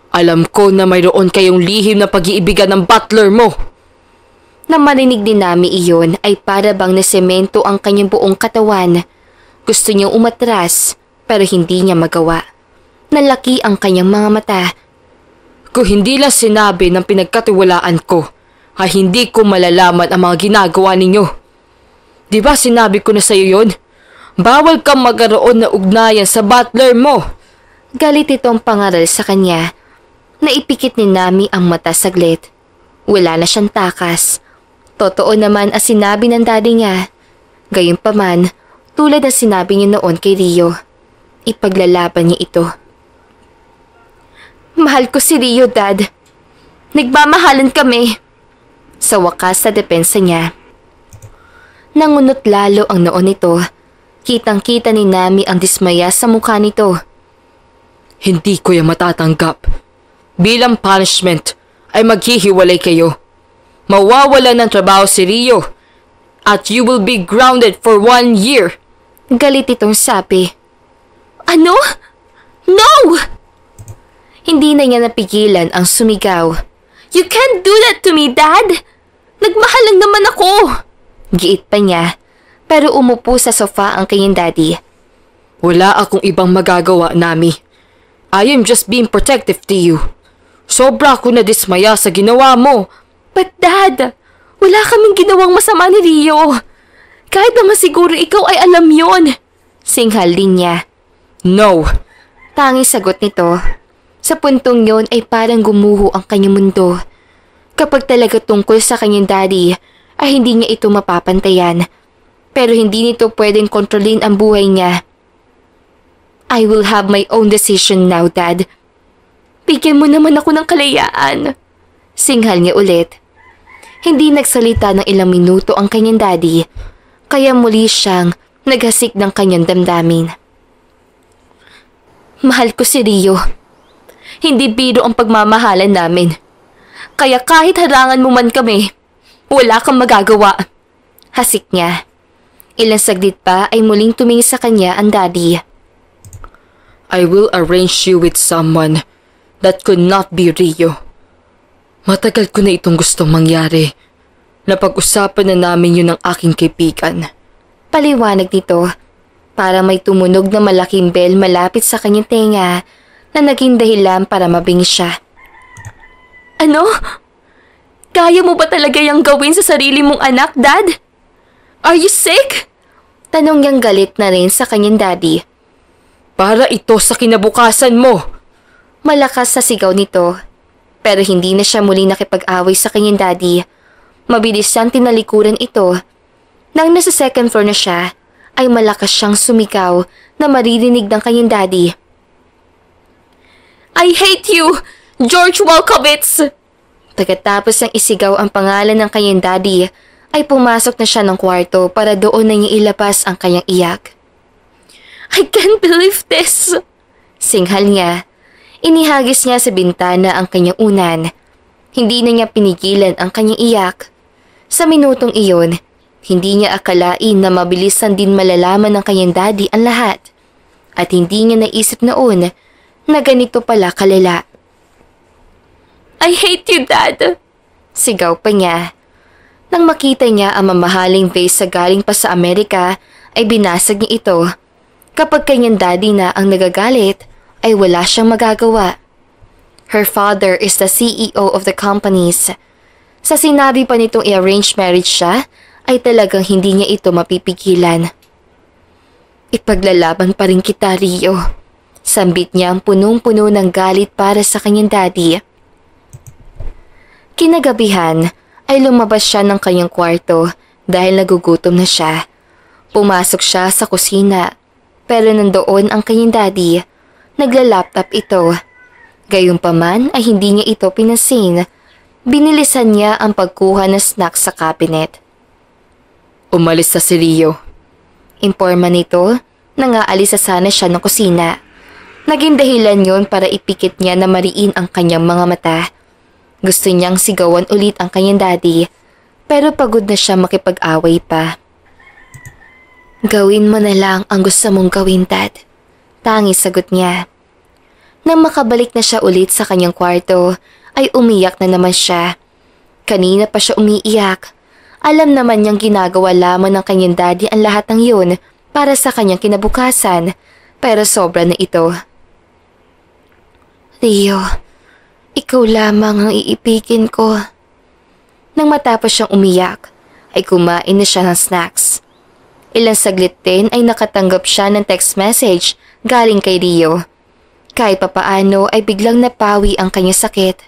Alam ko na mayroon kayong lihim na pag-iibigan ng butler mo. Nang marinig din Nami iyon ay para bang nasemento ang kanyang buong katawan. Gusto niyang umatras pero hindi niya magawa. Nalaki ang kanyang mga mata. Kung hindi lang sinabi ng pinagkatiwalaan ko, ay hindi ko malalaman ang mga ginagawa ninyo. Di ba sinabi ko na sa'yo yun? Bawal kang magkaroon na ugnayan sa butler mo. Galit itong pangaral sa kanya. Naipikit ni Nami ang mata saglit. Wala na siyang takas. Totoo naman ang sinabi ng daddy niya. Gayunpaman, tulad ng sinabi niya noon kay Rio. Ipaglalaban niya ito. Mahal ko si Rio, Dad. Nagmamahalan kami. Sa wakas sa depensa niya. Nangunot lalo ang noon nito. Kitang-kita ni Nami ang dismaya sa mukha nito. Hindi ko yan matatanggap. Bilang punishment ay maghihiwalay kayo. Mawawala ng trabaho si Rio at you will be grounded for 1 year. Galit itong sabi. Ano? No! Hindi na niya napigilan ang sumigaw. You can't do that to me, Dad! Nagmahal lang naman ako! Giit pa niya, pero umupo sa sofa ang kanyang daddy. Wala akong ibang magagawa, Nami. I am just being protective to you. Sobra ako na dismaya sa ginawa mo. But Dad, wala kaming ginawang masama ni Rio. Kahit naman siguro ikaw ay alam yon. Singhal din niya. No. Tanging sagot nito. Sa puntong yon ay parang gumuho ang kanyang mundo. Kapag talaga tungkol sa kanyang daddy, ay hindi niya ito mapapantayan. Pero hindi nito pwedeng kontrolin ang buhay niya. I will have my own decision now, Dad. Bigyan mo naman ako ng kalayaan. Singhal niya ulit. Hindi nagsalita ng ilang minuto ang kanyang daddy, kaya muli siyang naghasik ng kanyang damdamin. Mahal ko si Rio. Hindi biro ang pagmamahalan namin. Kaya kahit harangan mo man kami, wala kang magagawa. Hasik niya. Ilang saglit pa ay muling tumingin sa kanya ang daddy. I will arrange you with someone that could not be Rio. Matagal ko na itong gustong mangyari. Napag-usapan na namin yun ng aking kaibigan. Paliwanag nito, para may tumunog na malaking bell malapit sa kanyang tenga na naging dahilan para mabingi siya. Ano? Kaya mo ba talaga yung gawin sa sarili mong anak, Dad? Are you sick? Tanong niyang galit na rin sa kanyang daddy. Para ito sa kinabukasan mo! Malakas sa sigaw nito, pero hindi na siya muli nakipag-away sa kanyang daddy. Mabilis siyang tinalikuran ito. Nang nasa second floor na siya, ay malakas siyang sumigaw na maririnig ng kanyang daddy. I hate you, George Walkovitz! Pagkatapos niyang isigaw ang pangalan ng kanyang daddy, ay pumasok na siya ng kwarto para doon na niya ilabas ang kanyang iyak. I can't believe this! Singhal niya. Inihagis niya sa bintana ang kanyang unan. Hindi na niya pinigilan ang kanyang iyak. Sa minutong iyon, hindi niya akalain na mabilisan din malalaman ng kanyang daddy ang lahat. At hindi niya naisip noon na ganito pala kalala. I hate you, Dad! Sigaw pa niya. Nang makita niya ang mamahaling vase sa galing pa sa Amerika, ay binasag niya ito. Kapag kanyang daddy na ang nagagalit, ay wala siyang magagawa. Her father is the CEO of the companies. Sa sinabi pa nitong i-arrange marriage siya, ay talagang hindi niya ito mapipigilan. Ipaglalaban pa rin kita, Rio. Sambit niya ang punong-puno ng galit para sa kanyang daddy. Kinagabihan ay lumabas siya ng kanyang kwarto dahil nagugutom na siya. Pumasok siya sa kusina, pero nandoon ang kanyang daddy. Nagla-laptop ito. Gayunpaman ay hindi niya ito pinansin. Binilisan niya ang pagkuha ng snacks sa cabinet. Umalis sa si Rio. Imporma nito nang aalis na sana siya ng kusina. Naging dahilan yon para ipikit niya na mariin ang kanyang mga mata. Gusto niyang sigawan ulit ang kanyang daddy, pero pagod na siya makipag-away pa. Gawin mo na lang ang gusto mong gawin, Dad. Tangis sagot niya. Nang makabalik na siya ulit sa kanyang kwarto, ay umiyak na naman siya. Kanina pa siya umiiyak. Alam naman niyang ginagawa lamang ng kanyang daddy ang lahat ng yun para sa kanyang kinabukasan, pero sobra na ito. Rio, ikaw lamang ang iibigin ko. Nang matapos siyang umiyak, ay kumain na siya ng snacks. Ilang saglit din ay nakatanggap siya ng text message galing kay Rio. Kahit papaano ay biglang napawi ang kanyang sakit.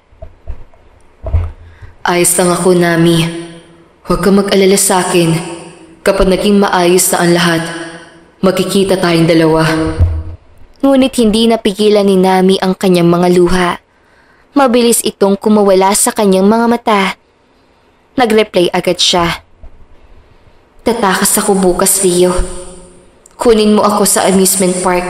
Ayos lang ako, Nami. Huwag kang mag-alala sa akin. Kapag naging maayos na ang lahat, magkikita tayong dalawa. Ngunit hindi napigilan ni Nami ang kanyang mga luha. Mabilis itong kumawala sa kanyang mga mata. Nag-reply agad siya. Tatakas ako bukas, Rio. Kunin mo ako sa amusement park.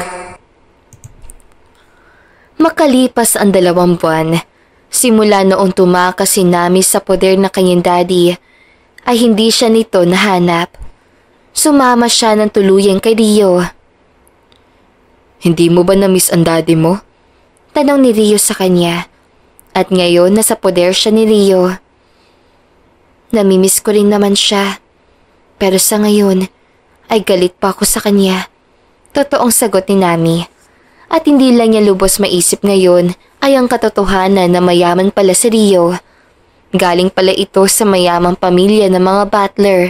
Makalipas ang 2 buwan, simula noong tumakas si Nami sa poder na kanyang daddy, ay hindi siya nito nahanap. Sumama siya ng tuluyan kay Rio. Hindi mo ba na-miss ang daddy mo? Tanong ni Rio sa kanya. At ngayon nasa poder siya ni Rio. Namimiss ko rin naman siya. Pero sa ngayon, ay galit pa ako sa kanya. Totoong sagot ni Nami. At hindi lang niya lubos maisip ngayon ay ang katotohanan na mayaman pala si Rio. Galing pala ito sa mayamang pamilya ng mga butler.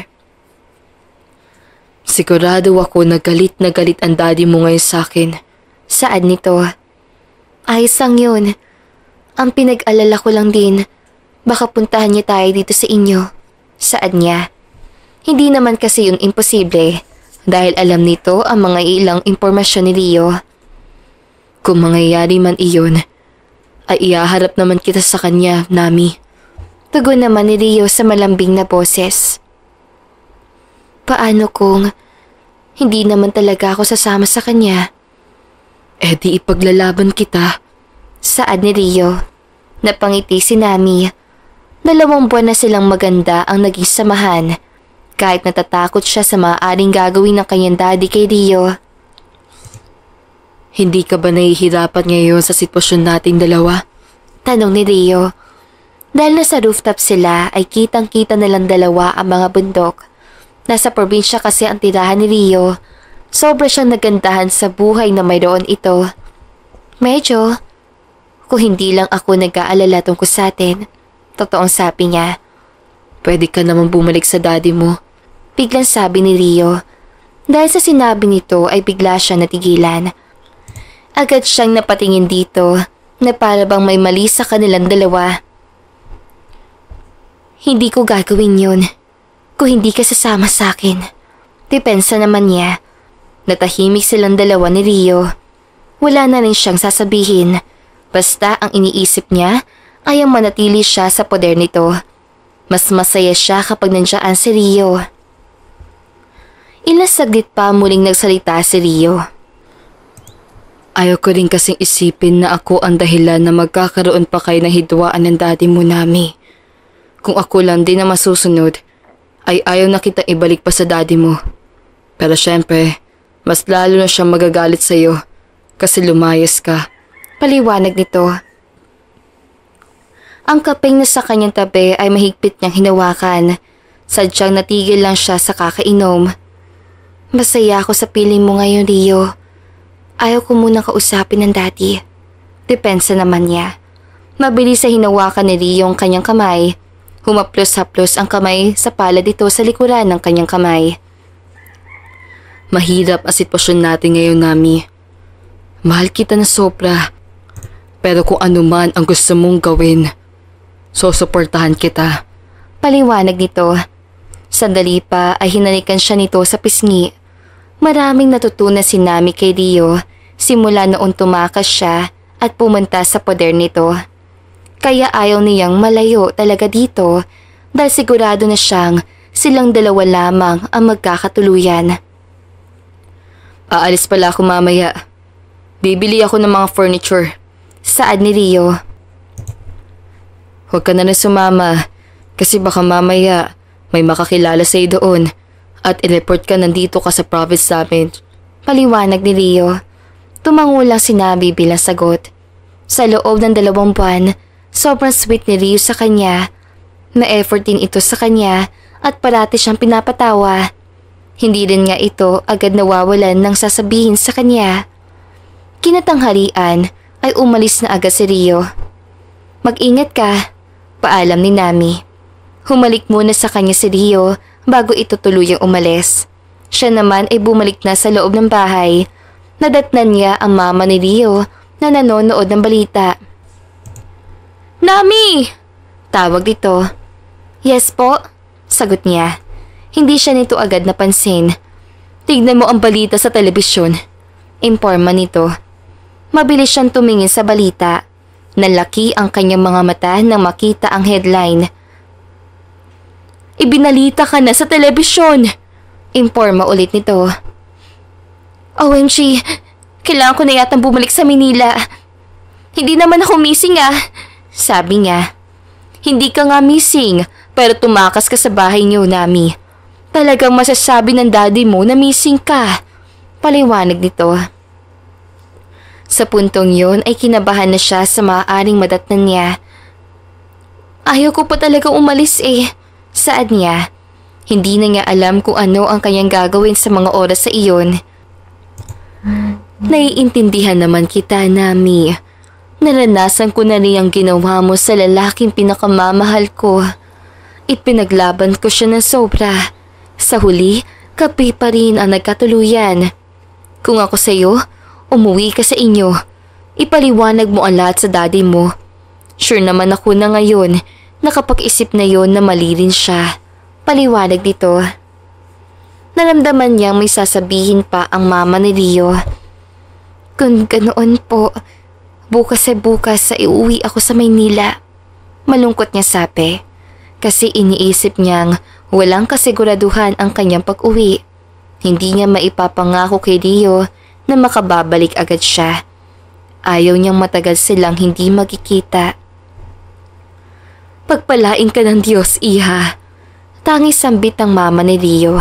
Sigurado ako na galit ang daddy mo ngayon sa akin. Saan nito? Ayos lang yun. Ang pinag-alala ko lang din, baka puntahan niya tayo dito sa inyo. Saan niya? Hindi naman kasi yun imposible dahil alam nito ang mga ilang impormasyon ni Rio. Kung mangyayari man iyon, ay ihaharap naman kita sa kanya, Nami. Tugon naman ni Rio sa malambing na boses. Paano kung hindi naman talaga ako sasama sa kanya? Eh di ipaglalaban kita. Saad ni Rio. Napangiti si Nami. 2 buwan na silang maganda ang naging samahan. Kahit natatakot siya sa maaaring gagawin ng kanyang daddy kay Rio. Hindi ka ba nahihirapan ngayon sa sitwasyon nating dalawa? Tanong ni Rio. Dahil nasa rooftop sila ay kitang-kita nilang dalawa ang mga bundok. Nasa probinsya kasi ang tirahan ni Rio. Sobra siyang nagandahan sa buhay na mayroon ito. Medyo. Kung hindi lang ako nag-aalala tungkol sa atin. Totoong sabi niya. Pwede ka naman bumalik sa daddy mo. Biglang sabi ni Rio. Dahil sa sinabi nito ay bigla siya natigilan. Agad siyang napatingin dito na para bang may mali sa kanilang dalawa. Hindi ko gagawin yun kung hindi ka sasama sa akin. Depensa naman niya. Natahimik silang dalawa ni Rio. Wala na rin siyang sasabihin. Basta ang iniisip niya ay ang manatili siya sa poder nito. Mas masaya siya kapag nandiyan si Rio. Ilang saglit pa muling nagsalita si Rio. Ayaw ko rin kasing isipin na ako ang dahilan na magkakaroon pa kayo ng hidwaan ng daddy mo, Nami. Kung ako lang din na masusunod, ay ayaw na kitang ibalik pa sa daddy mo. Pero syempre, mas lalo na siyang magagalit sa'yo kasi lumayas ka. Paliwanag nito. Ang kapeng na sa kanyang tabi ay mahigpit niyang hinawakan. Sadyang natigil lang siya sa kakainom. Masaya ako sa piling mo ngayon, Rio. Ayaw ko munang kausapin ng daddy. Depensa naman niya. Mabilis sa hinawakan ni Rio ang kanyang kamay. Humaplos-haplos ang kamay sa palad dito sa likuran ng kanyang kamay. Mahirap ang sitwasyon natin ngayon, Nami. Mahal kita na sobra. Pero kung ano man ang gusto mong gawin, susuportahan kita. Paliwanag nito. Sandali pa ay hinalikan siya nito sa pisngi. Maraming natutunan si Nami kay Rio simula noong tumakas siya at pumunta sa poder nito. Kaya ayaw niyang malayo talaga dito dahil sigurado na siyang silang dalawa lamang ang magkakatuluyan. Aalis pala ako mamaya. Bibili ako ng mga furniture. Saad ni Rio. Huwag ka na sumama kasi baka mamaya may makakilala sa'yo doon at i-report ka nandito ka sa province namin. Paliwanag ni Rio. Tumango lang si Nami bilang sagot. Sa loob ng 2 buwan, sobrang sweet ni Rio sa kanya. Na-effort din ito sa kanya at parati siyang pinapatawa. Hindi rin nga ito agad nawawalan ng sasabihin sa kanya. Kinatanghalian ay umalis na agad si Rio. Mag-ingat ka, paalam ni Nami. Humalik muna sa kanya si Rio bago ito tuluyang umalis. Siya naman ay bumalik na sa loob ng bahay. Nadatnan niya ang mama ni Rio na nanonood ng balita. Nami! Tawag dito. Yes po, sagot niya. Hindi siya nito agad napansin. Tignan mo ang balita sa telebisyon. Imporma nito. Mabilis siyang tumingin sa balita. Nalaki ang kanyang mga mata nang makita ang headline. Ibinalita ka na sa telebisyon! Imporma ulit nito. OMG, kailangan ko na yatang bumalik sa Manila. Hindi naman ako missing sabi niya. Hindi ka nga missing, pero tumakas ka sa bahay niyo, Nami. Talagang masasabi ng daddy mo na missing ka. Paliwanag nito. Sa puntong yun ay kinabahan na siya sa maaaring madatnan niya. Ayaw ko pa talaga umalis Saad niya. Hindi na niya alam kung ano ang kanyang gagawin sa mga oras sa iyon. Naiintindihan naman kita, Nami. Naranasan ko na rin ang ginawa mo sa lalaking pinakamamahal ko. Ipinaglaban ko siya ng sobra. Sa huli, kape pa rin ang nagkatuluyan. Kung ako sa'yo, umuwi ka sa inyo. Ipaliwanag mo ang lahat sa daddy mo. Sure naman ako na ngayon, nakapag-isip na yon na mali rin siya. Paliwanag dito. Naramdaman niyang may sasabihin pa ang mama ni Rio. Kung ganoon po, bukas sa iuwi ako sa Maynila. Malungkot niya sabi. Kasi iniisip niyang walang kasiguraduhan ang kanyang pag-uwi. Hindi niya maipapangako kay Rio na makababalik agad siya. Ayaw niyang matagal silang hindi magkikita. Pagpalain ka ng Diyos, Iha. Tanging sambit ang mama ni Rio.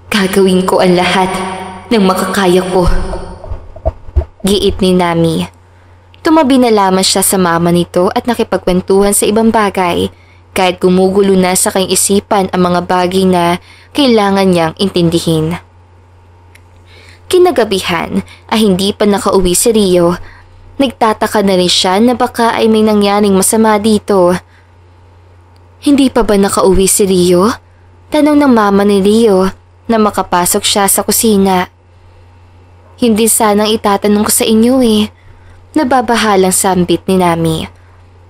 Gagawin ko ang lahat ng makakaya ko. Giit ni Nami. Tumabi na lamang siya sa mama nito at nakipagkwentuhan sa ibang bagay kahit gumugulo na sa kanyang isipan ang mga bagay na kailangan niyang intindihin. Kinagabihan ay hindi pa nakauwi si Rio. Nagtataka na rin siya na baka ay may nangyaring masama dito. Hindi pa ba nakauwi si Rio? Tanong ng mama ni Rio na makapasok siya sa kusina. Hindi sanang itatanong ko sa inyo eh. Nababahalang sambit ni Nami.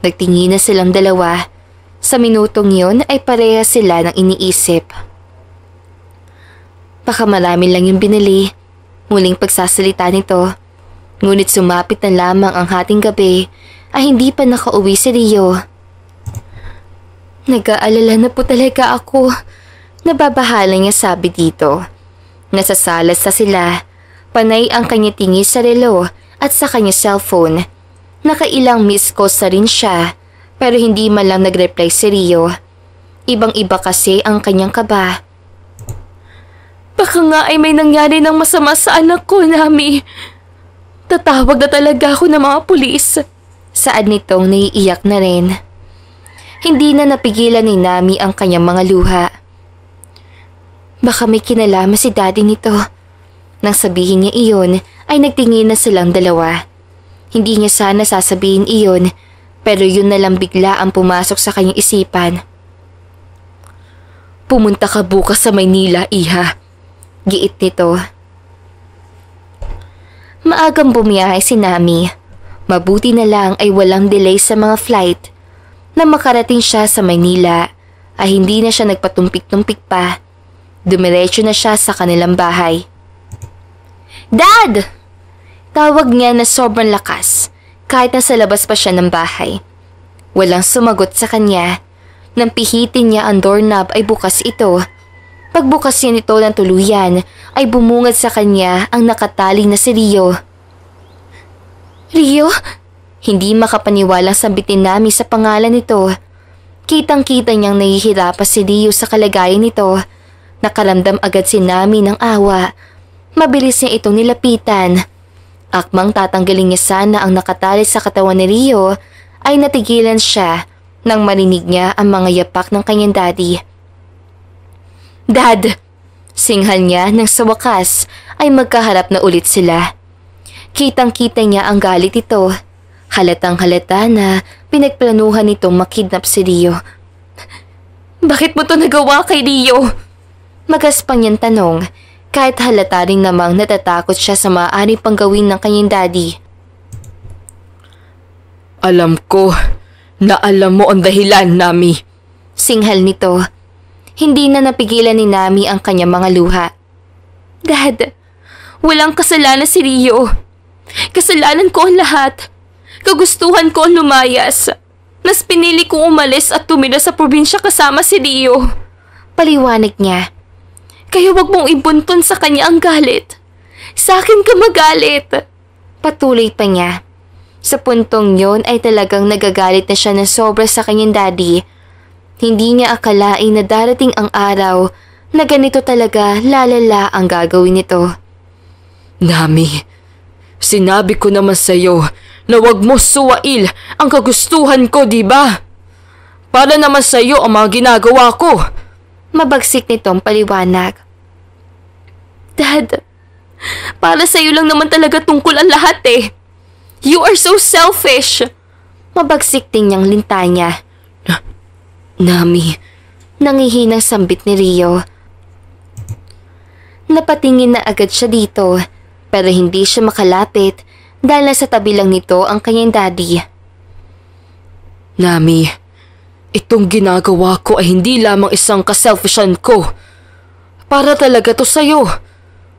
Nagtingin na silang dalawa. Sa minutong yun ay pareha sila ng iniisip. Baka marami lang yung binili. Muling pagsasalita nito. Ngunit sumapit na lamang ang hating gabi ay hindi pa nakauwi si Rio. Nag-aalala na po talaga ako. Nababahala niya sabi dito. Nasasalas sa sila. Panay ang kanya tingin sa relo at sa kanya cellphone. Nakailang miss calls na rin siya pero hindi man lang nag-reply si Rio. Ibang-iba kasi ang kanyang kaba. Baka nga ay may nangyari ng masama sa anak ko, Nami. Tatawag na talaga ako ng mga pulis. Saad nitong naiiyak na rin. Hindi na napigilan ni Nami ang kanyang mga luha. Baka may kinalaman si daddy nito. Nang sabihin niya iyon, ay nagtingin na silang dalawa. Hindi niya sana sasabihin iyon, pero yun na lang bigla ang pumasok sa kanyang isipan. Pumunta ka bukas sa Maynila, Iha. Giit nito. Maagang bumiyahe si Nami. Mabuti na lang ay walang delay sa mga flight. Nang makarating siya sa Maynila, ay hindi na siya nagpatumpik-tumpik pa. Dumiretso na siya sa kanilang bahay. Dad! Tawag niya na sobrang lakas, kahit nasa labas pa siya ng bahay. Walang sumagot sa kanya. Nang pihitin niya ang doorknob ay bukas ito. Pagbukas niya nito ng tuluyan ay bumungad sa kanya ang nakatali na si Rio. Rio? Hindi makapaniwalang sambitin namin sa pangalan nito. Kitang-kita niyang nahihirapan si Rio sa kalagayan nito. Nakaramdam agad si Nami ng awa. Mabilis niya itong nilapitan. Akmang tatanggalin niya sana ang nakatali sa katawan ni Rio ay natigilan siya nang marinig niya ang mga yapak ng kanyang daddy. Dad! Singhal niya nang sa wakas ay magkaharap na ulit sila. Kitang-kita niya ang galit ito. Halatang-halata na pinagplanuhan nitong makidnap si Rio. Bakit mo to nagawa kay Rio? Magaspang niyang tanong kahit halata rin namang natatakot siya sa maaaring panggawin ng kanyang daddy. Alam ko na alam mo ang dahilan, Nami. Singhal nito. Hindi na napigilan ni Nami ang kanyang mga luha. Dad, walang kasalanan si Rio. Kasalanan ko ang lahat. Kagustuhan ko ang lumayas. Mas pinili kong umalis at tumira sa probinsya kasama si Rio. Paliwanag niya. Kaya wag mong ibunton sa kanya ang galit. Sa akin ka magalit. Patuloy pa niya. Sa puntong yon ay talagang nagagalit na siya ng sobra sa kanyang daddy. Hindi niya akalain na darating ang araw na ganito talaga lalala ang gagawin nito. Nami, sinabi ko naman sa'yo na wag mo suwail ang kagustuhan ko, di ba? Para naman sa'yo ang mga ginagawa ko. Mabagsik nitong paliwanag. Dad, para sa'yo lang naman talaga tungkol ang lahat eh. You are so selfish. Mabagsik din niyang linta niya. Nami, nangihinang sambit ni Rio. Napatingin na agad siya dito pero hindi siya makalapit dahil nasa tabi lang nito ang kanyang daddy. Nami, itong ginagawa ko ay hindi lamang isang kaselfishan ko. Para talaga to sa'yo.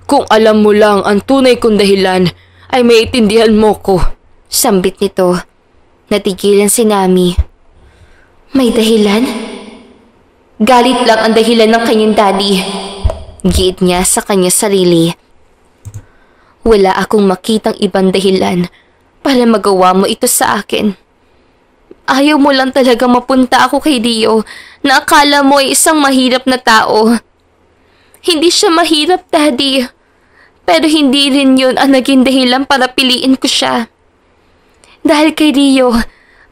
Kung alam mo lang ang tunay kong dahilan ay maiintindihan mo ko. Sambit nito. Natigilan si Nami. May dahilan? Galit lang ang dahilan ng kanyang daddy. Giit niya sa kanya sarili. Wala akong makitang ibang dahilan para magawa mo ito sa akin. Ayaw mo lang talaga mapunta ako kay Rio na akala mo ay isang mahirap na tao. Hindi siya mahirap, Daddy. Pero hindi rin yun ang naging dahilan para piliin ko siya. Dahil kay Rio,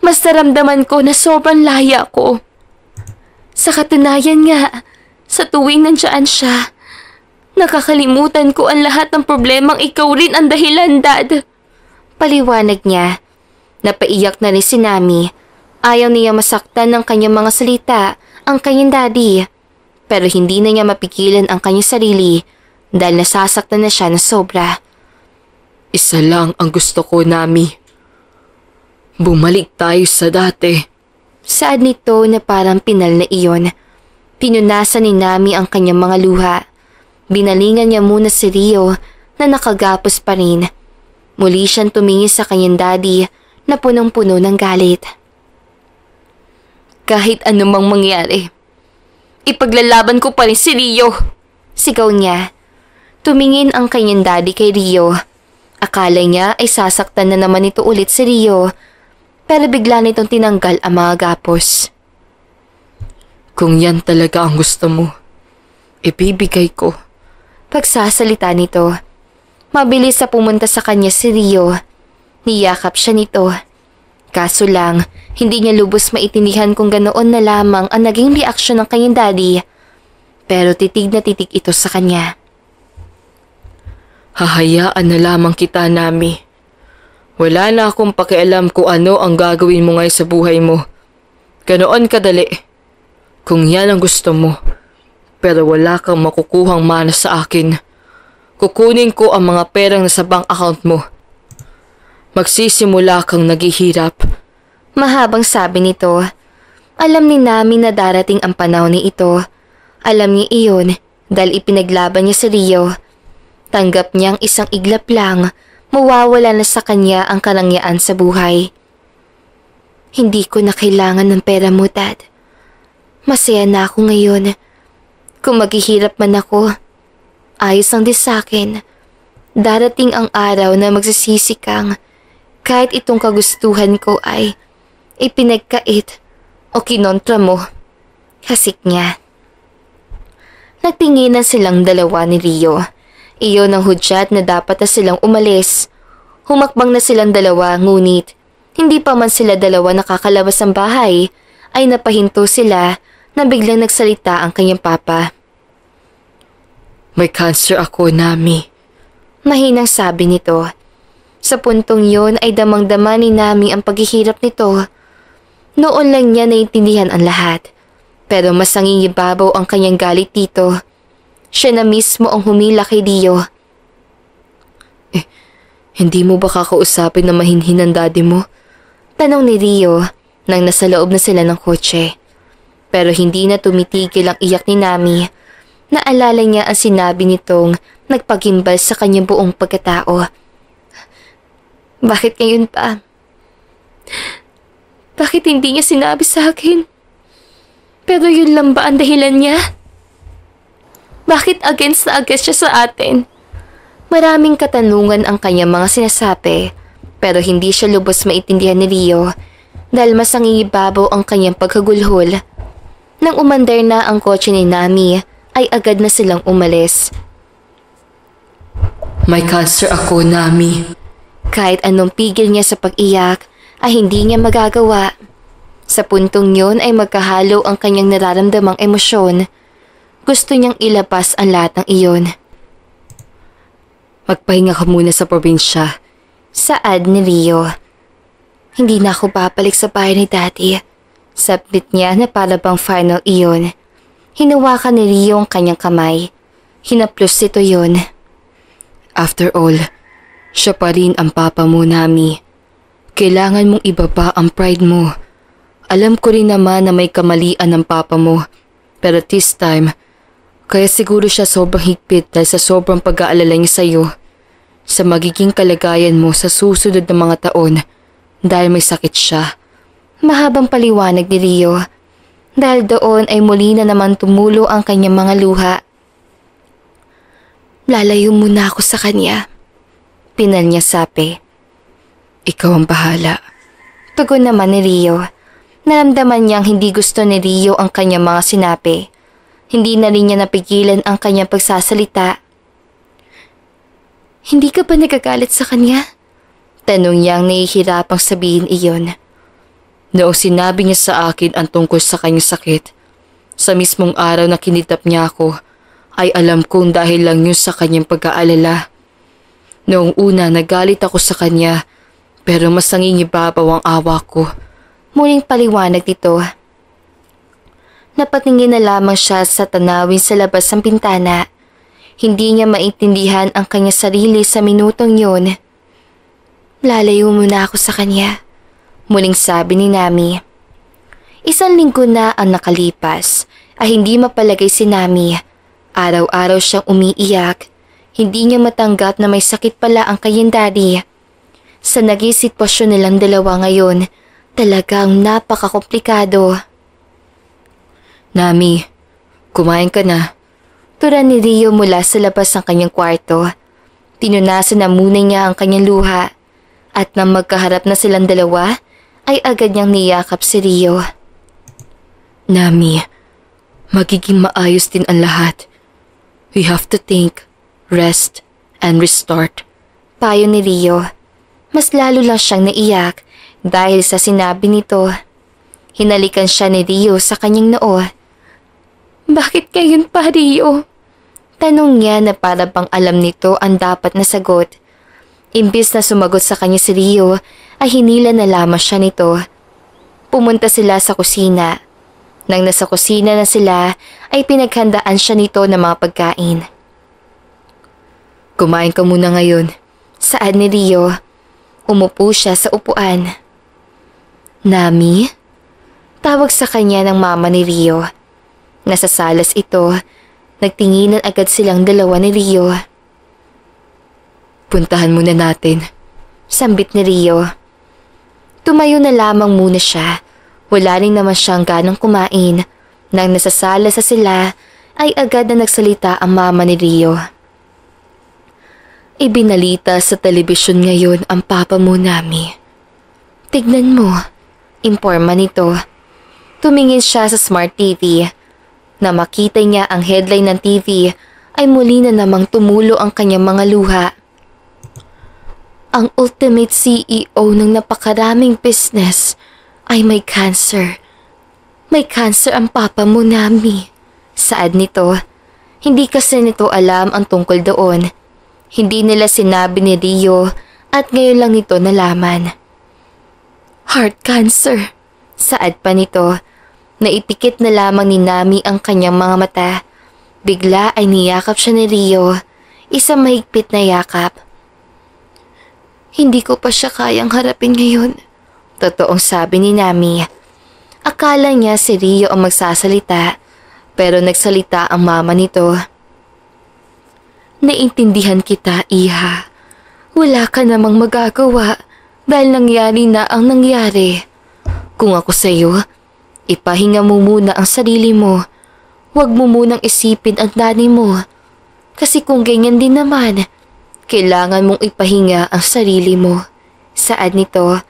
mas naramdaman ko na sobrang laya ko. Sa katunayan nga, sa tuwing nandiyan siya, nakakalimutan ko ang lahat ng problemang ikaw rin ang dahilan, Dad. Paliwanag niya. Napaiyak na rin si Nami. Ayaw niya masaktan ng kanyang mga salita ang kanyang daddy. Pero hindi na niya mapigilan ang kanyang sarili dahil nasasaktan na siya na sobra. Isa lang ang gusto ko, Nami. Bumalik tayo sa dati. Saad nito na parang pinal na iyon. Pinunasan ni Nami ang kanyang mga luha. Binalingan niya muna si Rio na nakagapos pa rin. Muli siyang tumingin sa kanyang daddy na punong-puno ng galit. Kahit anumang mangyari, ipaglalaban ko pa rin si Rio. Sigaw niya. Tumingin ang kanyang daddy kay Rio. Akala niya ay sasaktan na naman ito ulit si Rio. Pero bigla nitong tinanggal ang mga gapos. Kung yan talaga ang gusto mo, ibibigay ko. Pagsasalita nito, mabilis sa pumunta sa kanya si Rio. Niyakap siya nito. Kaso lang, hindi niya lubos maintindihan kung ganoon na lamang ang naging reaksyon ng kanyang daddy. Pero titig na titig ito sa kanya. Hahayaan na lamang kita, Nami. Wala na akong pakialam kung ano ang gagawin mo ngayon sa buhay mo. Ganoon kadali. Kung yan ang gusto mo, pero wala kang makukuhang mana sa akin. Kukunin ko ang mga perang nasa bank account mo. Magsisimula kang naghihirap. Mahabang sabi nito. Alam ni Nami na darating ang panahon ni ito. Alam niya iyon dahil ipinaglaban niya si Rio. Tanggap niyang isang iglap lang, mawawala na sa kanya ang karangyaan sa buhay. Hindi ko na kailangan ng pera mo, Dad. Masaya na ako ngayon. Kung maghihirap man ako, ayos lang din sa akin. Darating ang araw na magsisisi kang kahit itong kagustuhan ko ay ipinagkait o kinontra mo. Hasik niya. Nagtinginan silang dalawa ni Rio. Iyon ang hudyat na dapat na silang umalis. Humakbang na silang dalawa ngunit hindi pa man sila dalawa nakakalabas ng bahay ay napahinto sila na biglang nagsalita ang kanyang papa. May cancer ako, Nami. Mahinang sabi nito. Sa puntong yon ay damang-dama ni Nami ang paghihirap nito. Noon lang niya naiintindihan ang lahat. Pero mas nangingibabaw ang kanyang galit dito. Siya na mismo ang humila kay Rio. Hindi mo ba kakausapin na mahinhin ang daddy mo? Tanong ni Rio nang nasa loob na sila ng kotse. Pero hindi na tumitigil ang iyak ni Nami. Naalala niya ang sinabi nitong nagpagimbal sa kanyang buong pagkatao. Bakit ngayon pa? Bakit hindi niya sinabi sa akin? Pero yun lang ba ang dahilan niya? Bakit against na against siya sa atin? Maraming katanungan ang kanyang mga sinasabi, pero hindi siya lubos maintindihan ni Rio dahil mas nangingibabaw ang kanyang pagkagulhol. Nang umandar na ang kotse ni Nami, ay agad na silang umalis. May cancer ako, Nami. Kahit anong pigil niya sa pag-iyak, ay hindi niya magagawa. Sa puntong yun ay magkahalo ang kanyang nararamdamang emosyon. Gusto niyang ilabas ang lahat ng iyon. Magpahinga ka muna sa probinsya. Saad ni Rio. Hindi na ako babalik sa bahay ni Daddy. Sabit niya na para bang final iyon. Hinawakan ni Rio ang kanyang kamay. Hinaplos ito yun. After all, siya pa rin ang papa mo, Nami. Kailangan mong ibaba ang pride mo. Alam ko rin naman na may kamalian ng papa mo. Pero this time, kaya siguro siya sobrang higpit dahil sa sobrang pag-aalala niya sa'yo. Sa magiging kalagayan mo sa susunod na mga taon dahil may sakit siya. Mahabang paliwanag ni Rio. Dahil doon ay muli na naman tumulo ang kanyang mga luha. Lalayo muna ako sa kanya. Pinal niya sabi. Ikaw ang bahala. Tugon naman ni Rio. Naramdaman niyang hindi gusto ni Rio ang kanyang mga sinabi. Hindi na rin niya napigilan ang kanyang pagsasalita. Hindi ka ba nagagalit sa kanya? Tanong niyang nahihirapang sabihin iyon. Noong sinabi niya sa akin ang tungkol sa kanyang sakit, sa mismong araw na kinidnap niya ako, ay alam kong dahil lang yun sa kanyang pag-aalala. Noong una nagalit ako sa kanya, pero mas nangingibabaw ang awa ko. Muling paliwanag nito. Napatingin na lamang siya sa tanawin sa labas ng pintana. Hindi niya maintindihan ang kanyang sarili sa minutong yun. Lalayo muna ako sa kanya. Muling sabi ni Nami. 1 linggo na ang nakalipas ay hindi mapalagay si Nami. Araw-araw siyang umiiyak. Hindi niya matanggap na may sakit pala ang kanyang daddy. Sa naging sitwasyon nilang dalawa ngayon, talagang napakakomplikado. Nami, kumain ka na. Tura ni Rio mula sa labas ng kanyang kwarto. Tinunasan na muna niya ang kanyang luha. At nang magkaharap na silang dalawa, ay agad niyang niyakap si Rio. Nami, magiging maayos din ang lahat. We have to think, rest, and restart. Payo ni Rio. Mas lalo lang siyang naiyak dahil sa sinabi nito. Hinalikan siya ni Rio sa kanyang noo. Bakit ngayon pa, Rio? Tanong niya na para bang alam nito ang dapat na sagot. Imbis na sumagot sa kanya si Rio, ay hinila na lamang siya nito. Pumunta sila sa kusina. Nang nasa kusina na sila, ay pinaghandaan siya nito ng mga pagkain. Kumain ka muna ngayon. Saad ni Rio. Umupo siya sa upuan. Nami? Tawag sa kanya ng mama ni Rio. Nasa salas ito, nagtinginan agad silang dalawa ni Rio. Puntahan muna natin. Sambit ni Rio. Tumayo na lamang muna siya. Wala rin naman siyang ganang kumain. Nang nasasala sa sila, ay agad na nagsalita ang mama ni Rio. Ibinalita sa telebisyon ngayon ang papa mo, Nami. Tignan mo, imporma nito. Tumingin siya sa smart TV. Na makita niya ang headline ng TV ay muli na namang tumulo ang kanyang mga luha. Ang ultimate CEO ng napakaraming business ay may cancer. May cancer ang papa mo, Nami. Saad nito. Hindi kasi nito alam ang tungkol doon. Hindi nila sinabi ni Rio at ngayon lang nito nalaman. Heart cancer. Saad pa nito. Naipikit na lamang ni Nami ang kanyang mga mata. Bigla ay niyakap siya ni Rio. Isang mahigpit na yakap. Hindi ko pa siya kayang harapin ngayon. Totoong sabi ni Nami. Akala niya si Rio ang magsasalita, pero nagsalita ang mama nito. Naintindihan kita, Iha. Wala ka namang magagawa dahil nangyari na ang nangyari. Kung ako sa'yo, ipahinga mo muna ang sarili mo. Huwag mo munang isipin ang daddy mo. Kasi kung ganyan din naman, kailangan mong ipahinga ang sarili mo. Saad nito,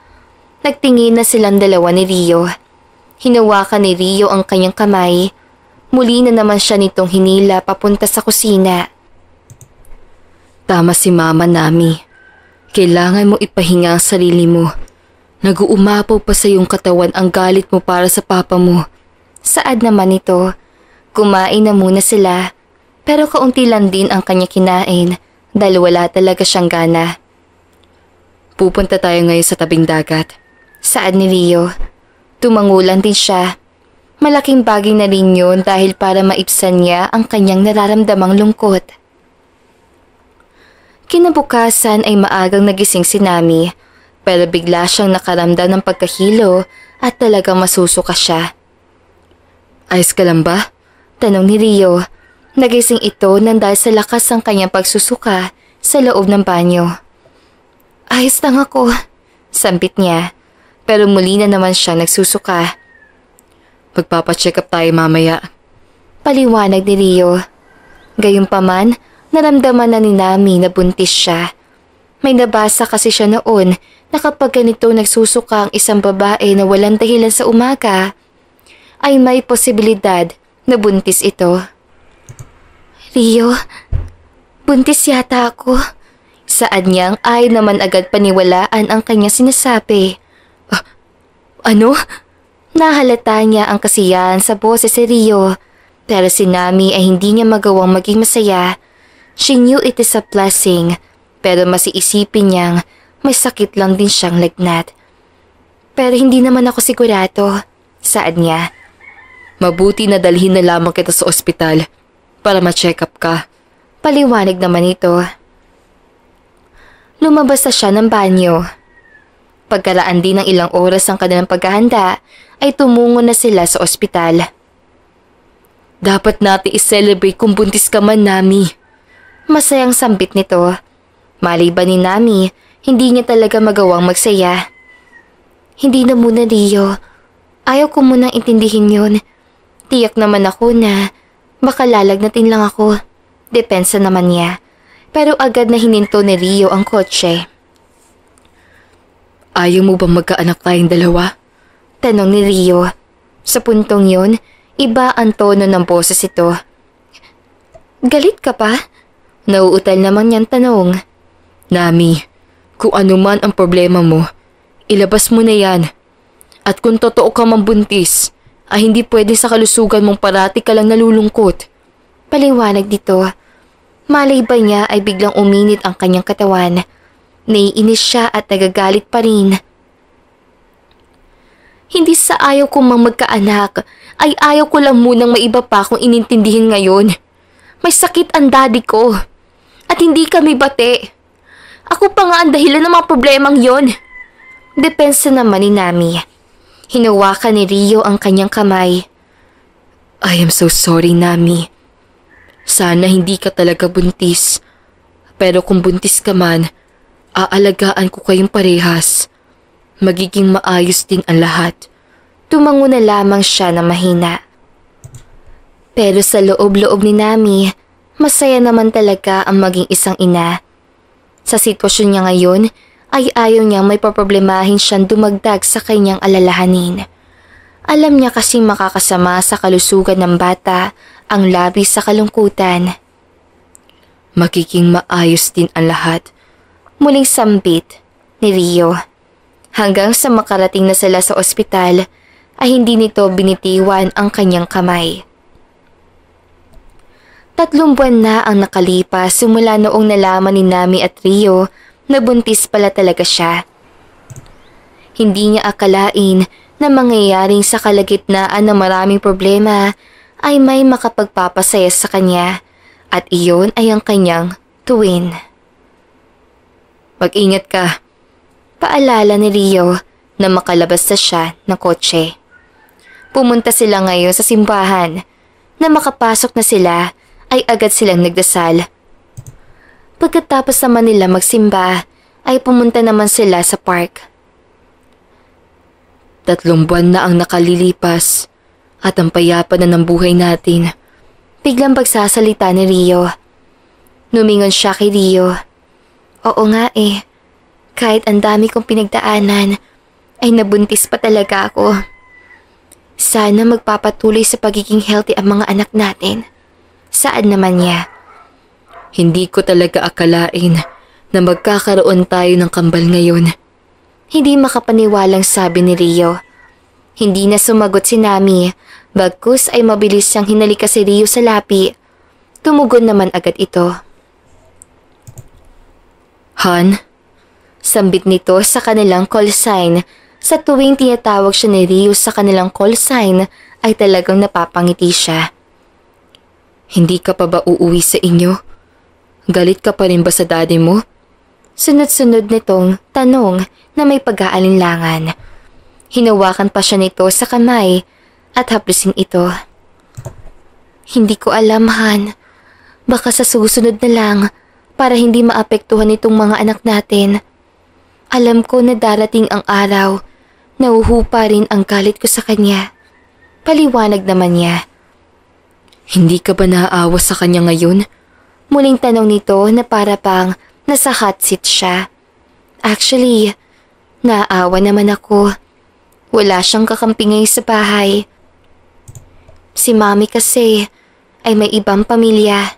nagtingin na silang dalawa ni Rio. Hinawakan ni Rio ang kanyang kamay. Muli na naman siya nitong hinila papunta sa kusina. Tama si Mama, Nami. Kailangan mo ipahinga ang sarili mo. Nag-uumapaw pa sa iyong katawan ang galit mo para sa papa mo. Saad naman ito. Kumain na muna sila. Pero kaunti lang din ang kanya kinain dahil wala talaga siyang gana. Pupunta tayo ngayon sa tabing dagat. Saad ni Rio. Tumangulan din siya. Malaking bagay na rin yun dahil para maibsan niya ang kanyang nararamdamang lungkot. Kinabukasan ay maagang nagising si Nami, pero bigla siyang nakaramdam ng pagkahilo at talagang masusuka siya. Ayos ka lang ba? Tanong ni Rio. Nagising ito nang dahil sa lakas ng kanyang pagsusuka sa loob ng banyo. Ayos lang ako, sampit niya, pero muli na naman siya nagsusuka. Magpapacheck up tayo mamaya. Paliwanag ni Rio. Gayunpaman, naramdaman na ni Nami na buntis siya. May nabasa kasi siya noon na kapag ganito nagsusuka ang isang babae na walang dahilan sa umaga, ay may posibilidad na buntis ito. Rio, buntis yata ako. Saad niyang ay naman agad paniwalaan ang kanyang sinasabi. Ano? Nahalata niya ang kasiyahan sa boses si Rio, pero si Nami ay hindi niya magawang maging masaya. She knew it is a blessing, pero mas iisipin niyang may sakit lang din siyang lagnat. Pero hindi naman ako sigurado, saad niya. Mabuti na dalhin na lamang kita sa ospital para ma-check up ka. Paliwanag naman ito. Lumabas na siya ng banyo. Pagkaraan din ng ilang oras ang kanilang paghahanda, ay tumungo na sila sa ospital. Dapat natin i-celebrate kung buntis ka man, Nami. Masayang sambit nito. Maliban ni Nami, hindi niya talaga magawang magsaya. Hindi na muna, Rio. Ayaw ko munang intindihin yun. Tiyak naman ako na baka lalagnatin lang ako. Depensa naman niya. Pero agad na hininto ni Rio ang kotse. Ayaw mo bang magkaanak tayong dalawa? Tanong ni Rio. Sa puntong yun, iba ang tono ng boses ito. Galit ka pa? Nauutal naman niyang tanong. Nami, kung ano man ang problema mo, ilabas mo na yan. At kung totoo ka mang buntis, ay hindi pwede sa kalusugan mong parati ka lang nalulungkot. Paliwanag dito. Malay ba niya ay biglang uminit ang kanyang katawan. Naiinis siya at nagagalit pa rin. Hindi sa ayaw kong mang magkaanak, ay ayaw ko lang munang maiba pa kung inintindihin ngayon. May sakit ang daddy ko. At hindi kami bate. Ako pa nga ang dahilan ng mga problemang yon. Depensa naman ni Nami. Hinawakan ni Rio ang kanyang kamay. I am so sorry, Nami. Sana hindi ka talaga buntis. Pero kung buntis ka man, aalagaan ko kayong parehas. Magiging maayos din ang lahat. Tumango na lamang siya na mahina. Pero sa loob-loob ni Nami, masaya naman talaga ang maging isang ina. Sa sitwasyon niya ngayon, ay ayaw niyang may paproblemahin siyang dumagdag sa kanyang alalahanin. Alam niya kasing makakasama sa kalusugan ng bata ang labis sa kalungkutan. Magiging maayos din ang lahat. Muling sambit ni Rio. Hanggang sa makarating na sila sa ospital, ay hindi nito binitiwan ang kanyang kamay. 3 buwan na ang nakalipas simula noong nalaman ni Nami at Rio na buntis pala talaga siya. Hindi niya akalain na mangyayaring sa kalagitnaan ng maraming problema ay may makapagpapasaya sa kanya at iyon ay ang kanyang twin. Mag-ingat ka. Paalala ni Rio na makalabas na siya ng kotse. Pumunta sila ngayon sa simbahan. Na makapasok na sila ay agad silang nagdasal. Pagkatapos naman nila magsimba ay pumunta naman sila sa park. 3 buwan na ang nakalilipas at ang payapa na ng buhay natin. Biglang pagsasalita ni Rio. Numingon siya kay Rio. Oo nga eh. Kahit ang dami kong pinagdaanan, ay nabuntis pa talaga ako. Sana magpapatuloy sa pagiging healthy ang mga anak natin. Saan naman niya? Hindi ko talaga akalain na magkakaroon tayo ng kambal ngayon. Hindi makapaniwalang sabi ni Rio. Hindi na sumagot si Nami, bagkus ay mabilis siyang hinalika si Rio sa lapi. Tumugon naman agad ito. Han? Sambit nito sa kanilang call sign. Sa tuwing tinatawag siya ni Rio sa kanilang call sign ay talagang napapangiti siya. Hindi ka pa ba uuwi sa inyo? Galit ka pa rin ba sa daddy mo? Sunod-sunod nitong tanong na may pag-aalinlangan. Hinawakan pa siya nito sa kamay at haplusin ito. Hindi ko alam, Han. Baka sa susunod na lang para hindi maapektuhan itong mga anak natin. Alam ko na darating ang araw na uhupa rin ang galit ko sa kanya. Paliwanag naman niya. Hindi ka ba naaawa sa kanya ngayon? Muling tanong nito na para pang nasa hot seat siya. Actually, naaawa naman ako. Wala siyang kakampi ngayon sa bahay. Si Mami kasi ay may ibang pamilya.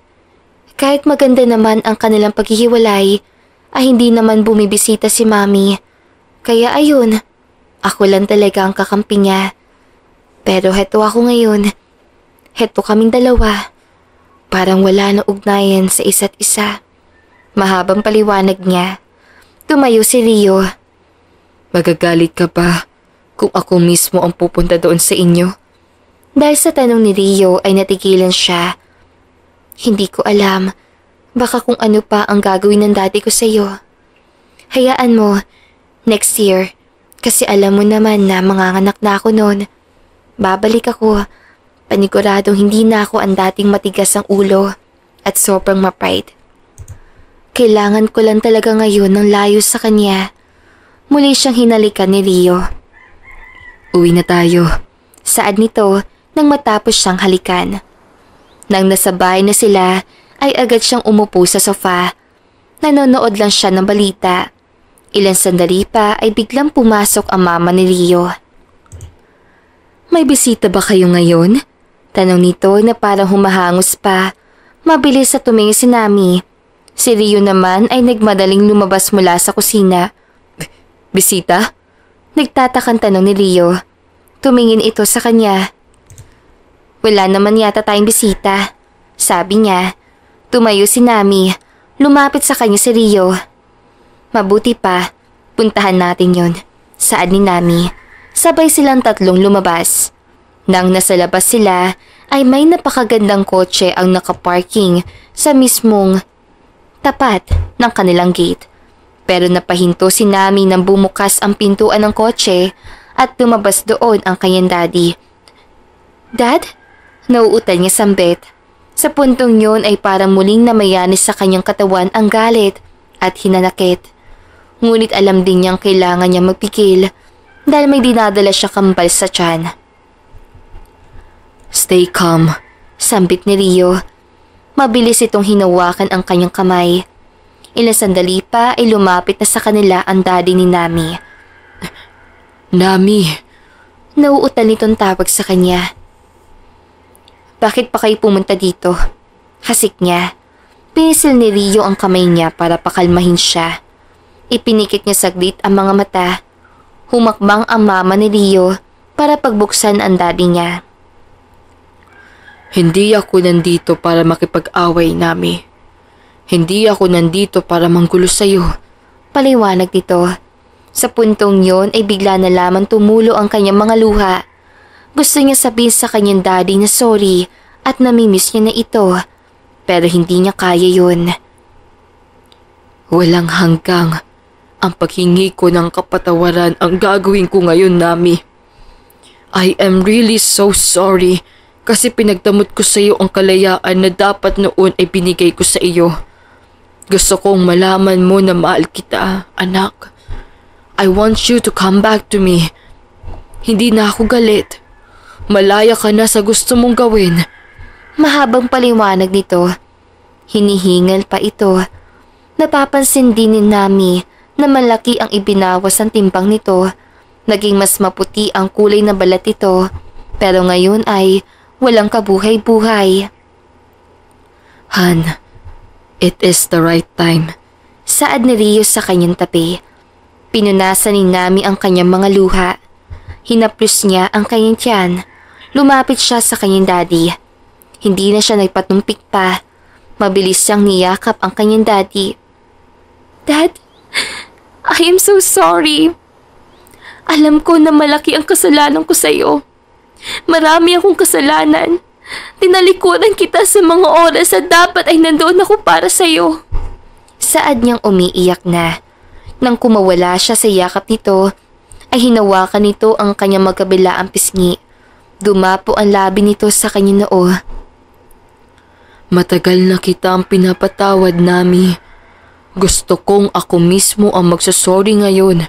Kahit maganda naman ang kanilang paghihiwalay, ay hindi naman bumibisita si Mami. Kaya ayun, ako lang talaga ang kakampi niya. Pero heto ako ngayon. Heto kaming dalawa. Parang wala na ugnayan sa isa't isa. Mahabang paliwanag niya. Tumayo si Rio. Magagalit ka ba kung ako mismo ang pupunta doon sa inyo? Dahil sa tanong ni Rio ay natigilan siya. Hindi ko alam. Baka kung ano pa ang gagawin ng daddy ko sa iyo. Hayaan mo, next year, kasi alam mo naman na manganganak na ako noon. Babalik ako. Paniguradong hindi na ako ang dating matigas ang ulo at sobrang ma-pride. Kailangan ko lang talaga ngayon ng layo sa kanya. Muli siyang hinalikan ni Rio. Uwi na tayo. Saad nito nang matapos siyang halikan. Nang nasa bahay na sila ay agad siyang umupo sa sofa. Nanonood lang siya ng balita. Ilang sandali pa ay biglang pumasok ang mama ni Rio. May bisita ba kayo ngayon? Tanong nito na parang humahangos pa. Mabilis sa tumingin si Nami. Si Rio naman ay nagmadaling lumabas mula sa kusina. Bisita? Nagtatakang tanong ni Rio. Tumingin ito sa kanya. Wala naman yata tayong bisita. Sabi niya. Tumayo si Nami. Lumapit sa kanya si Rio. Mabuti pa. Puntahan natin yon. Saad ni Nami. Sabay silang tatlong lumabas. Nang nasa labas sila, ay may napakagandang kotse ang nakaparking sa mismong tapat ng kanilang gate. Pero napahinto si Nami nang bumukas ang pintuan ng kotse at lumabas doon ang kanyang daddy. Dad? Nauutal niya sambit. Sa puntong yun ay parang muling namayanis sa kanyang katawan ang galit at hinanakit. Ngunit alam din niyang kailangan niya magpigil dahil may dinadala siya kambal sa tiyan. Stay calm, sambit ni Rio. Mabilis itong hinawakan ang kanyang kamay. Ilang sandali pa ay lumapit na sa kanila ang daddy ni Nami. Nami. Nauutal nitong tawag sa kanya. Bakit pa kayo pumunta dito? Hasik niya. Pinisil ni Rio ang kamay niya para pakalmahin siya. Ipinikit niya saglit ang mga mata. Humakbang ang mama ni Rio para pagbuksan ang daddy niya. Hindi ako nandito para makipag-away, Nami. Hindi ako nandito para manggulo sa'yo. Paliwanag nito. Sa puntong yon ay bigla na lamang tumulo ang kanyang mga luha. Gusto niya sabihin sa kanyang daddy na sorry at namimiss niya na ito. Pero hindi niya kaya yun. Walang hanggang. Ang paghingi ko ng kapatawaran ang gagawin ko ngayon, Nami. I am really so sorry. Kasi pinagdamot ko sa iyo ang kalayaan na dapat noon ay binigay ko sa iyo. Gusto kong malaman mo na mahal kita, anak. I want you to come back to me. Hindi na ako galit. Malaya ka na sa gusto mong gawin. Mahabang paliwanag nito. Hinihingal pa ito. Napapansin din ni Nami na malaki ang ibinawas ng timbang nito. Naging mas maputi ang kulay na balat nito. Pero ngayon ay walang kabuhay-buhay. Han, it is the right time. Saad ni Rio sa kanyang tabi. Pinunasan ni Nami ang kanyang mga luha. Hinaplos niya ang kanyang tiyan. Lumapit siya sa kanyang daddy. Hindi na siya nagpatumpik pa. Mabilis siyang niyakap ang kanyang daddy. Dad, I am so sorry. Alam ko na malaki ang kasalanan ko sa iyo. Marami akong kasalanan. Tinalikuran kita sa mga oras na dapat ay nandoon ako para sa iyo. Saad niyang umiiyak na. Nang kumawala siya sa yakap nito, ay hinawakan nito ang kanyang magkabilaang pisngi. Dumapo ang labi nito sa kanyang noo. Matagal na kita ang pinapatawad, Nami. Gusto kong ako mismo ang magsasorry ngayon.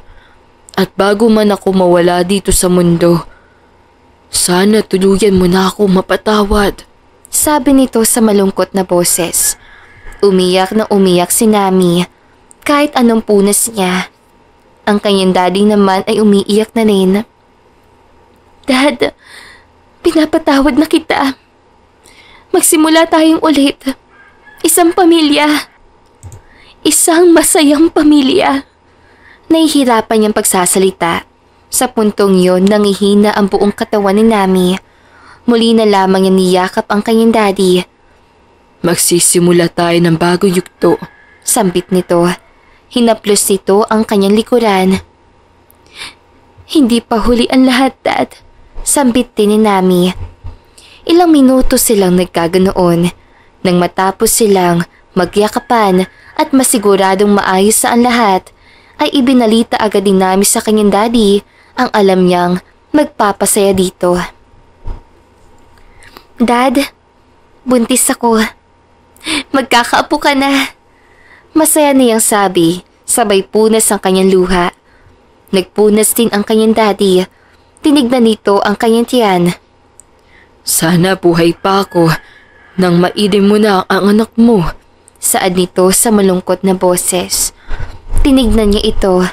At bago man ako mawala dito sa mundo, Sana tuluyan mo na ako mapatawad. Sabi nito sa malungkot na boses. Umiyak na umiyak si Nami kahit anong punas niya. Ang kanyang daddy naman ay umiiyak na rin. Dad, pinapatawad na kita. Magsimula tayong ulit. Isang pamilya. Isang masayang pamilya. Nahihirapan niyang pagsasalita. Sa puntong yon, nangihina ang buong katawan ni Nami. Muli na lamang niya niyakap ang kanyang daddy. Magsisimula tayo ng bagong yugto. Sambit nito. Hinaplos nito ang kanyang likuran. Hindi pa huli ang lahat, Dad. Sambit din ni Nami. Ilang minuto silang nagkaganoon. Nang matapos silang magyakapan at masiguradong maayos sa ang lahat, ay ibinalita agad ni Nami sa kanyang daddy ang alam niyang magpapasaya dito. Dad, buntis ako. Magkakaapo ka na. Masaya niyang sabi, sabay punas ang kanyang luha. Nagpunas din ang kanyang daddy. Tinignan nito ang kanyang tiyan. Sana buhay pa ako nang maidin mo na ang anak mo. Saad nito sa malungkot na boses. Tinignan niya ito.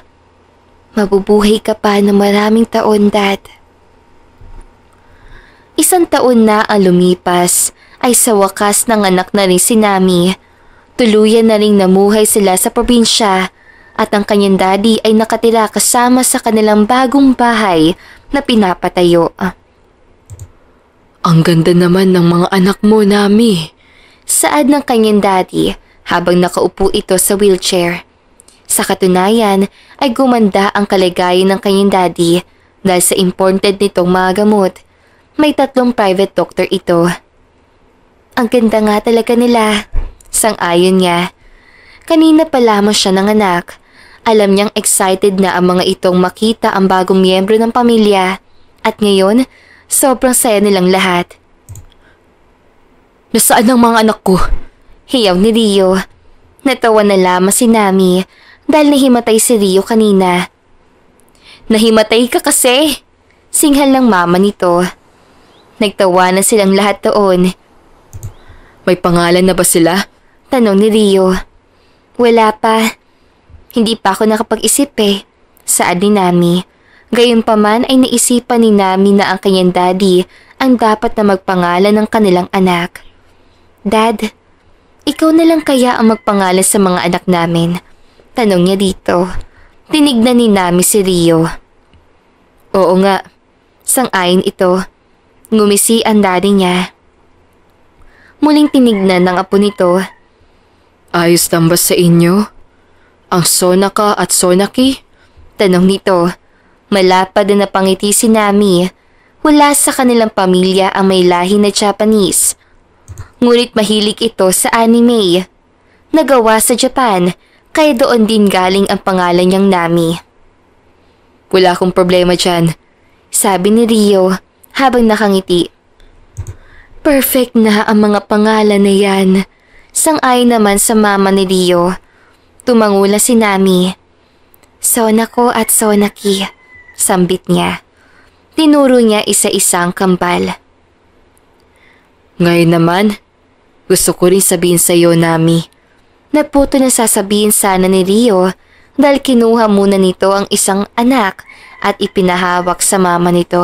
Mabubuhay ka pa ng maraming taon, Dad. 1 taon na ang lumipas ay sa wakas nanganak na rin si Nami. Tuluyan na rin namuhay sila sa probinsya at ang kanyang daddy ay nakatira kasama sa kanilang bagong bahay na pinapatayo. Ang ganda naman ng mga anak mo, Nami. Saad ng kanyang daddy habang nakaupo ito sa wheelchair. Sa katunayan ay gumanda ang kalagayan ng kanyang daddy dahil sa imported nitong mga gamot. May 3 private doctor ito. Ang ganda nga talaga nila. Sang-ayon niya. Kanina pa lamang siya nanganak. Alam niyang excited na ang mga itong makita ang bagong miyembro ng pamilya. At ngayon, sobrang saya nilang lahat. Nasaan ang mga anak ko? Hiyaw ni Rio. Natawa na lamang si Nami dahil nahimatay si Rio kanina. Nahimatay ka kasi! Singhal ng mama nito. Nagtawa na silang lahat doon. May pangalan na ba sila? Tanong ni Rio. Wala pa. Hindi pa ako nakapag-isip eh. Saad ni Nami. Gayunpaman ay naisipan ni Nami na ang kanyang daddy ang dapat na magpangalan ng kanilang anak. Dad, ikaw na lang kaya ang magpangalan sa mga anak namin? Tanong niya dito. Tinignan ni Nami si Rio. Oo nga. Sang-ayon ito. Ngumisi ang daddy niya. Muling tinignan ng apo nito. Ayos lang ba sa inyo? Ang Sonaka at Sonaki? Tanong nito. Malapad na napangiti si Nami. Wala sa kanilang pamilya ang may lahi na Japanese. Ngunit mahilig ito sa anime. Nagawa sa Japan, kaya doon din galing ang pangalan niyang Nami. Wala akong problema dyan, sabi ni Rio habang nakangiti. Perfect na ang mga pangalan na yan. Sang-ayon naman sa mama ni Rio. Tumangula si Nami. Sonako at Sonaki, sambit niya. Tinuro niya isa-isang kambal. Ngayon naman, gusto ko rin sabihin sa iyo, Nami. Naputo na sasabihin sana ni Rio dahil kinuha muna nito ang isang anak at ipinahawak sa mama nito.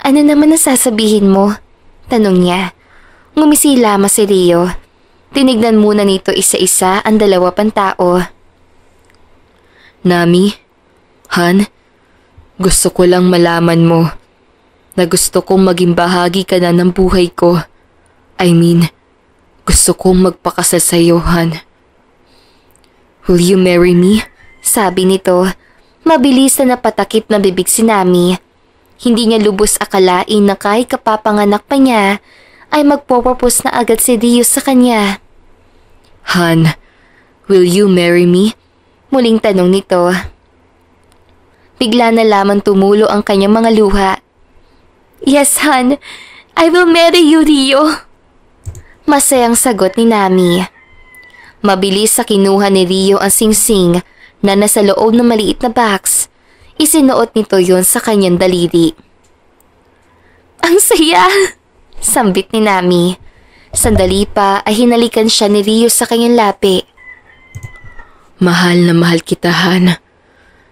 Ano naman ang sasabihin mo? Tanong niya. Ngumisi lamang si Rio. Tinignan muna nito isa-isa ang 2 pang tao. Nami, Han, gusto ko lang malaman mo na gusto kong maging bahagi ka na ng buhay ko. I mean, gusto kong magpakasal sa iyo, Han. Will you marry me? Sabi nito. Mabilis na napatakip na bibig si Nami. Hindi niya lubos akalain na kahit kapapanganak pa niya, ay magpo-propose na agad si Rio sa kanya. Han, will you marry me? Muling tanong nito. Bigla na lamang tumulo ang kanyang mga luha. Yes, Han. I will marry you, Rio. Masayang sagot ni Nami. Mabilis sa kinuha ni Rio ang singsing na nasa loob ng maliit na box. Isinuot nito yon sa kanyang daliri. Ang saya! Sambit ni Nami. Sandali pa ay hinalikan siya ni Rio sa kanyang lapi. Mahal na mahal kita, Han.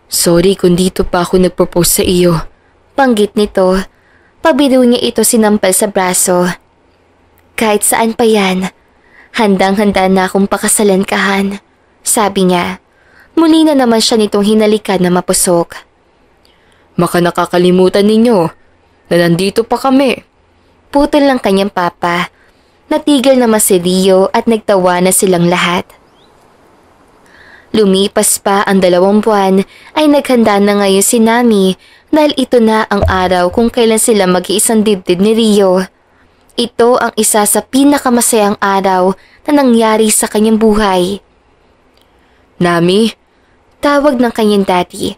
Sorry kung dito pa ako nagpropose sa iyo. Panggit nito. Pabiro niya ito sinampal sa braso. Kahit saan pa yan, handang-handa na akong pakasalan ka, Han. Sabi niya. Muli na naman siya nitong hinalikan na mapusok. Maka nakakalimutan ninyo na nandito pa kami. Putol lang kanyang papa. Natigil naman si Rio at nagtawa na silang lahat. Lumipas pa ang 2 buwan ay naghanda na ngayon si Nami dahil ito na ang araw kung kailan sila mag-iisang dibdib ni Rio. Ito ang isa sa pinakamasayang araw na nangyari sa kanyang buhay. Nami, Tawag ng kanyang daddy.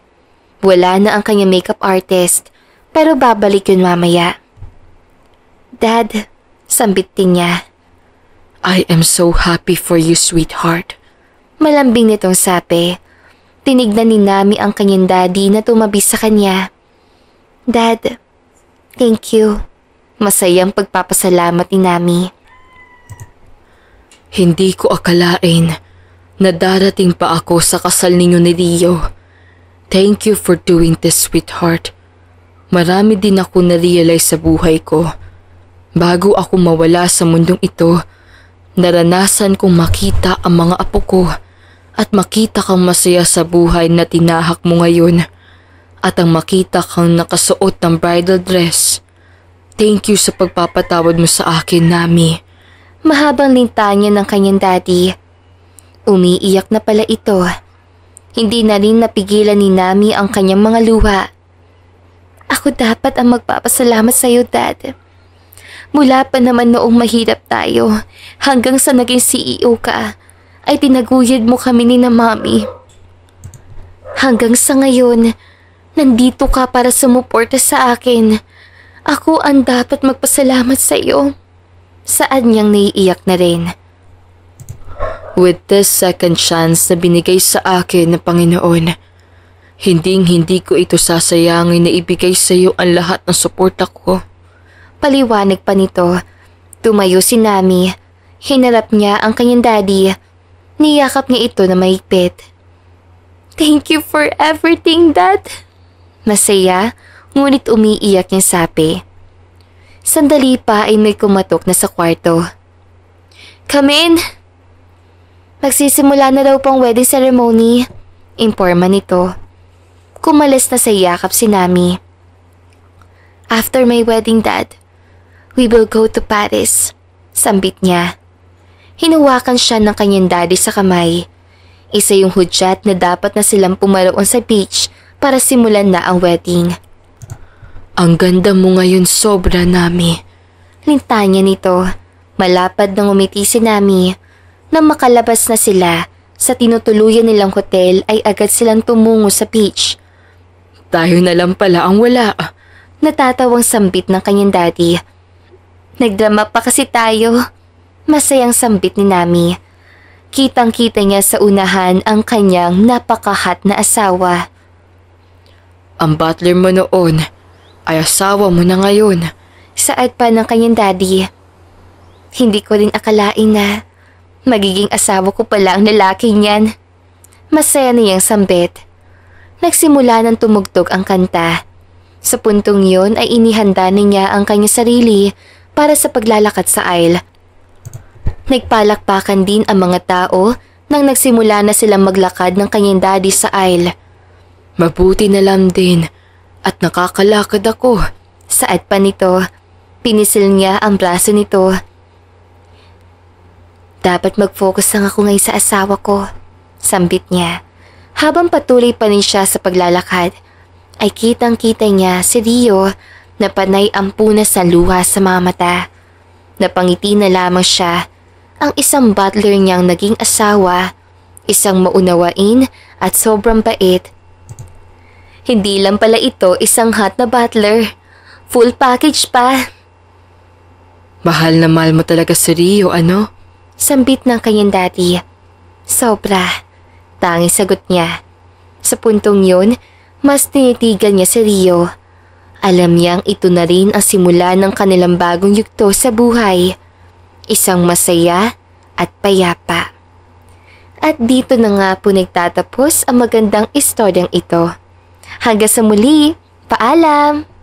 Wala na ang kanyang makeup artist pero babalik yun mamaya. Dad, sambit din niya. I am so happy for you, sweetheart. Malambing nitong sabi. Tinignan ni Nami ang kanyang daddy na tumabi sa kanya. Dad, thank you. Masayang pagpapasalamat ni Nami. Hindi ko akalain na darating pa ako sa kasal ninyo ni Rio. Thank you for doing this, sweetheart. Marami din ako na-realize sa buhay ko. Bago ako mawala sa mundong ito, naranasan kong makita ang mga apo ko at makita kang masaya sa buhay na tinahak mo ngayon at ang makita kang nakasuot ng bridal dress. Thank you sa pagpapatawad mo sa akin, Nami. Mahabang lintanya ng kanyang daddy. Umiiyak na pala ito. Hindi na rin napigilan ni Nami ang kanyang mga luha. Ako dapat ang magpapasalamat sa iyo, Dad. Mula pa naman noong mahirap tayo hanggang sa naging CEO ka, ay tinaguyod mo kami ni na Mami. Hanggang sa ngayon, nandito ka para sumuporta sa akin. Ako ang dapat magpasalamat sa iyo. Saan niyang naiiyak na rin. With this second chance na binigay sa akin ng Panginoon, hindi ko ito sasayangin na ibigay sa iyo ang lahat ng suporta ko. Paliwanag pa nito. Tumayo si Nami. Hinarap niya ang kanyang daddy. Niyakap niya ito na mahigpit. Thank you for everything, Dad. Masaya, ngunit umiiyak niyang sabi. Sandali pa ay may kumatok na sa kwarto. Come in! Magsisimula na daw pang wedding ceremony. Imporma nito. Kumalas na sa yakap si Nami. After my wedding, Dad, we will go to Paris. Sambit niya. Hinawakan siya ng kanyang daddy sa kamay. Isa yung hudyat na dapat na silang pumaroon sa beach para simulan na ang wedding. Ang ganda mo ngayon sobra, Nami. Lintanya nito. Malapad nang umiti si Nami. Nang makalabas na sila, sa tinutuluyan nilang hotel ay agad silang tumungo sa beach. Tayo na lang pala ang wala. Natatawang sambit ng kanyang daddy. Nagdrama pa kasi tayo. Masayang sambit ni Nami. Kitang-kita niya sa unahan ang kanyang napakahat na asawa. Ang butler mo noon ay asawa mo na ngayon. Saad pa ng kanyang daddy. Hindi ko rin akalain na magiging asawa ko pala ang lalaking yan. Masaya niyang sambit. Nagsimula ng tumugtog ang kanta. Sa puntong yun ay inihanda niya ang kanyang sarili para sa paglalakad sa aisle. Nagpalakpakan din ang mga tao nang nagsimula na silang maglakad ng kanyang daddy sa aisle. Mabuti na lang din at nakakalakad ako. Saad pa nito, pinisil niya ang braso nito. Dapat mag-focus lang ako ngayon sa asawa ko, sambit niya. Habang patuloy pa rin siya sa paglalakad, ay kitang-kita niya si Rio na panay ang punas ng luha sa mga mata. Napangiti na lamang siya. Ang isang butler niyang naging asawa, isang maunawain at sobrang bait. Hindi lang pala ito isang hot na butler, full package pa. Mahal na mahal mo talaga si Rio, ano? Sambit ng kanyang daddy. Sobra. Tanging sagot niya. Sa puntong yun, mas tinitigan niya si Rio. Alam niyang ito na rin ang simula ng kanilang bagong yugto sa buhay. Isang masaya at payapa. At dito na nga po nagtatapos ang magandang istoryang ito. Hanggang sa muli, paalam!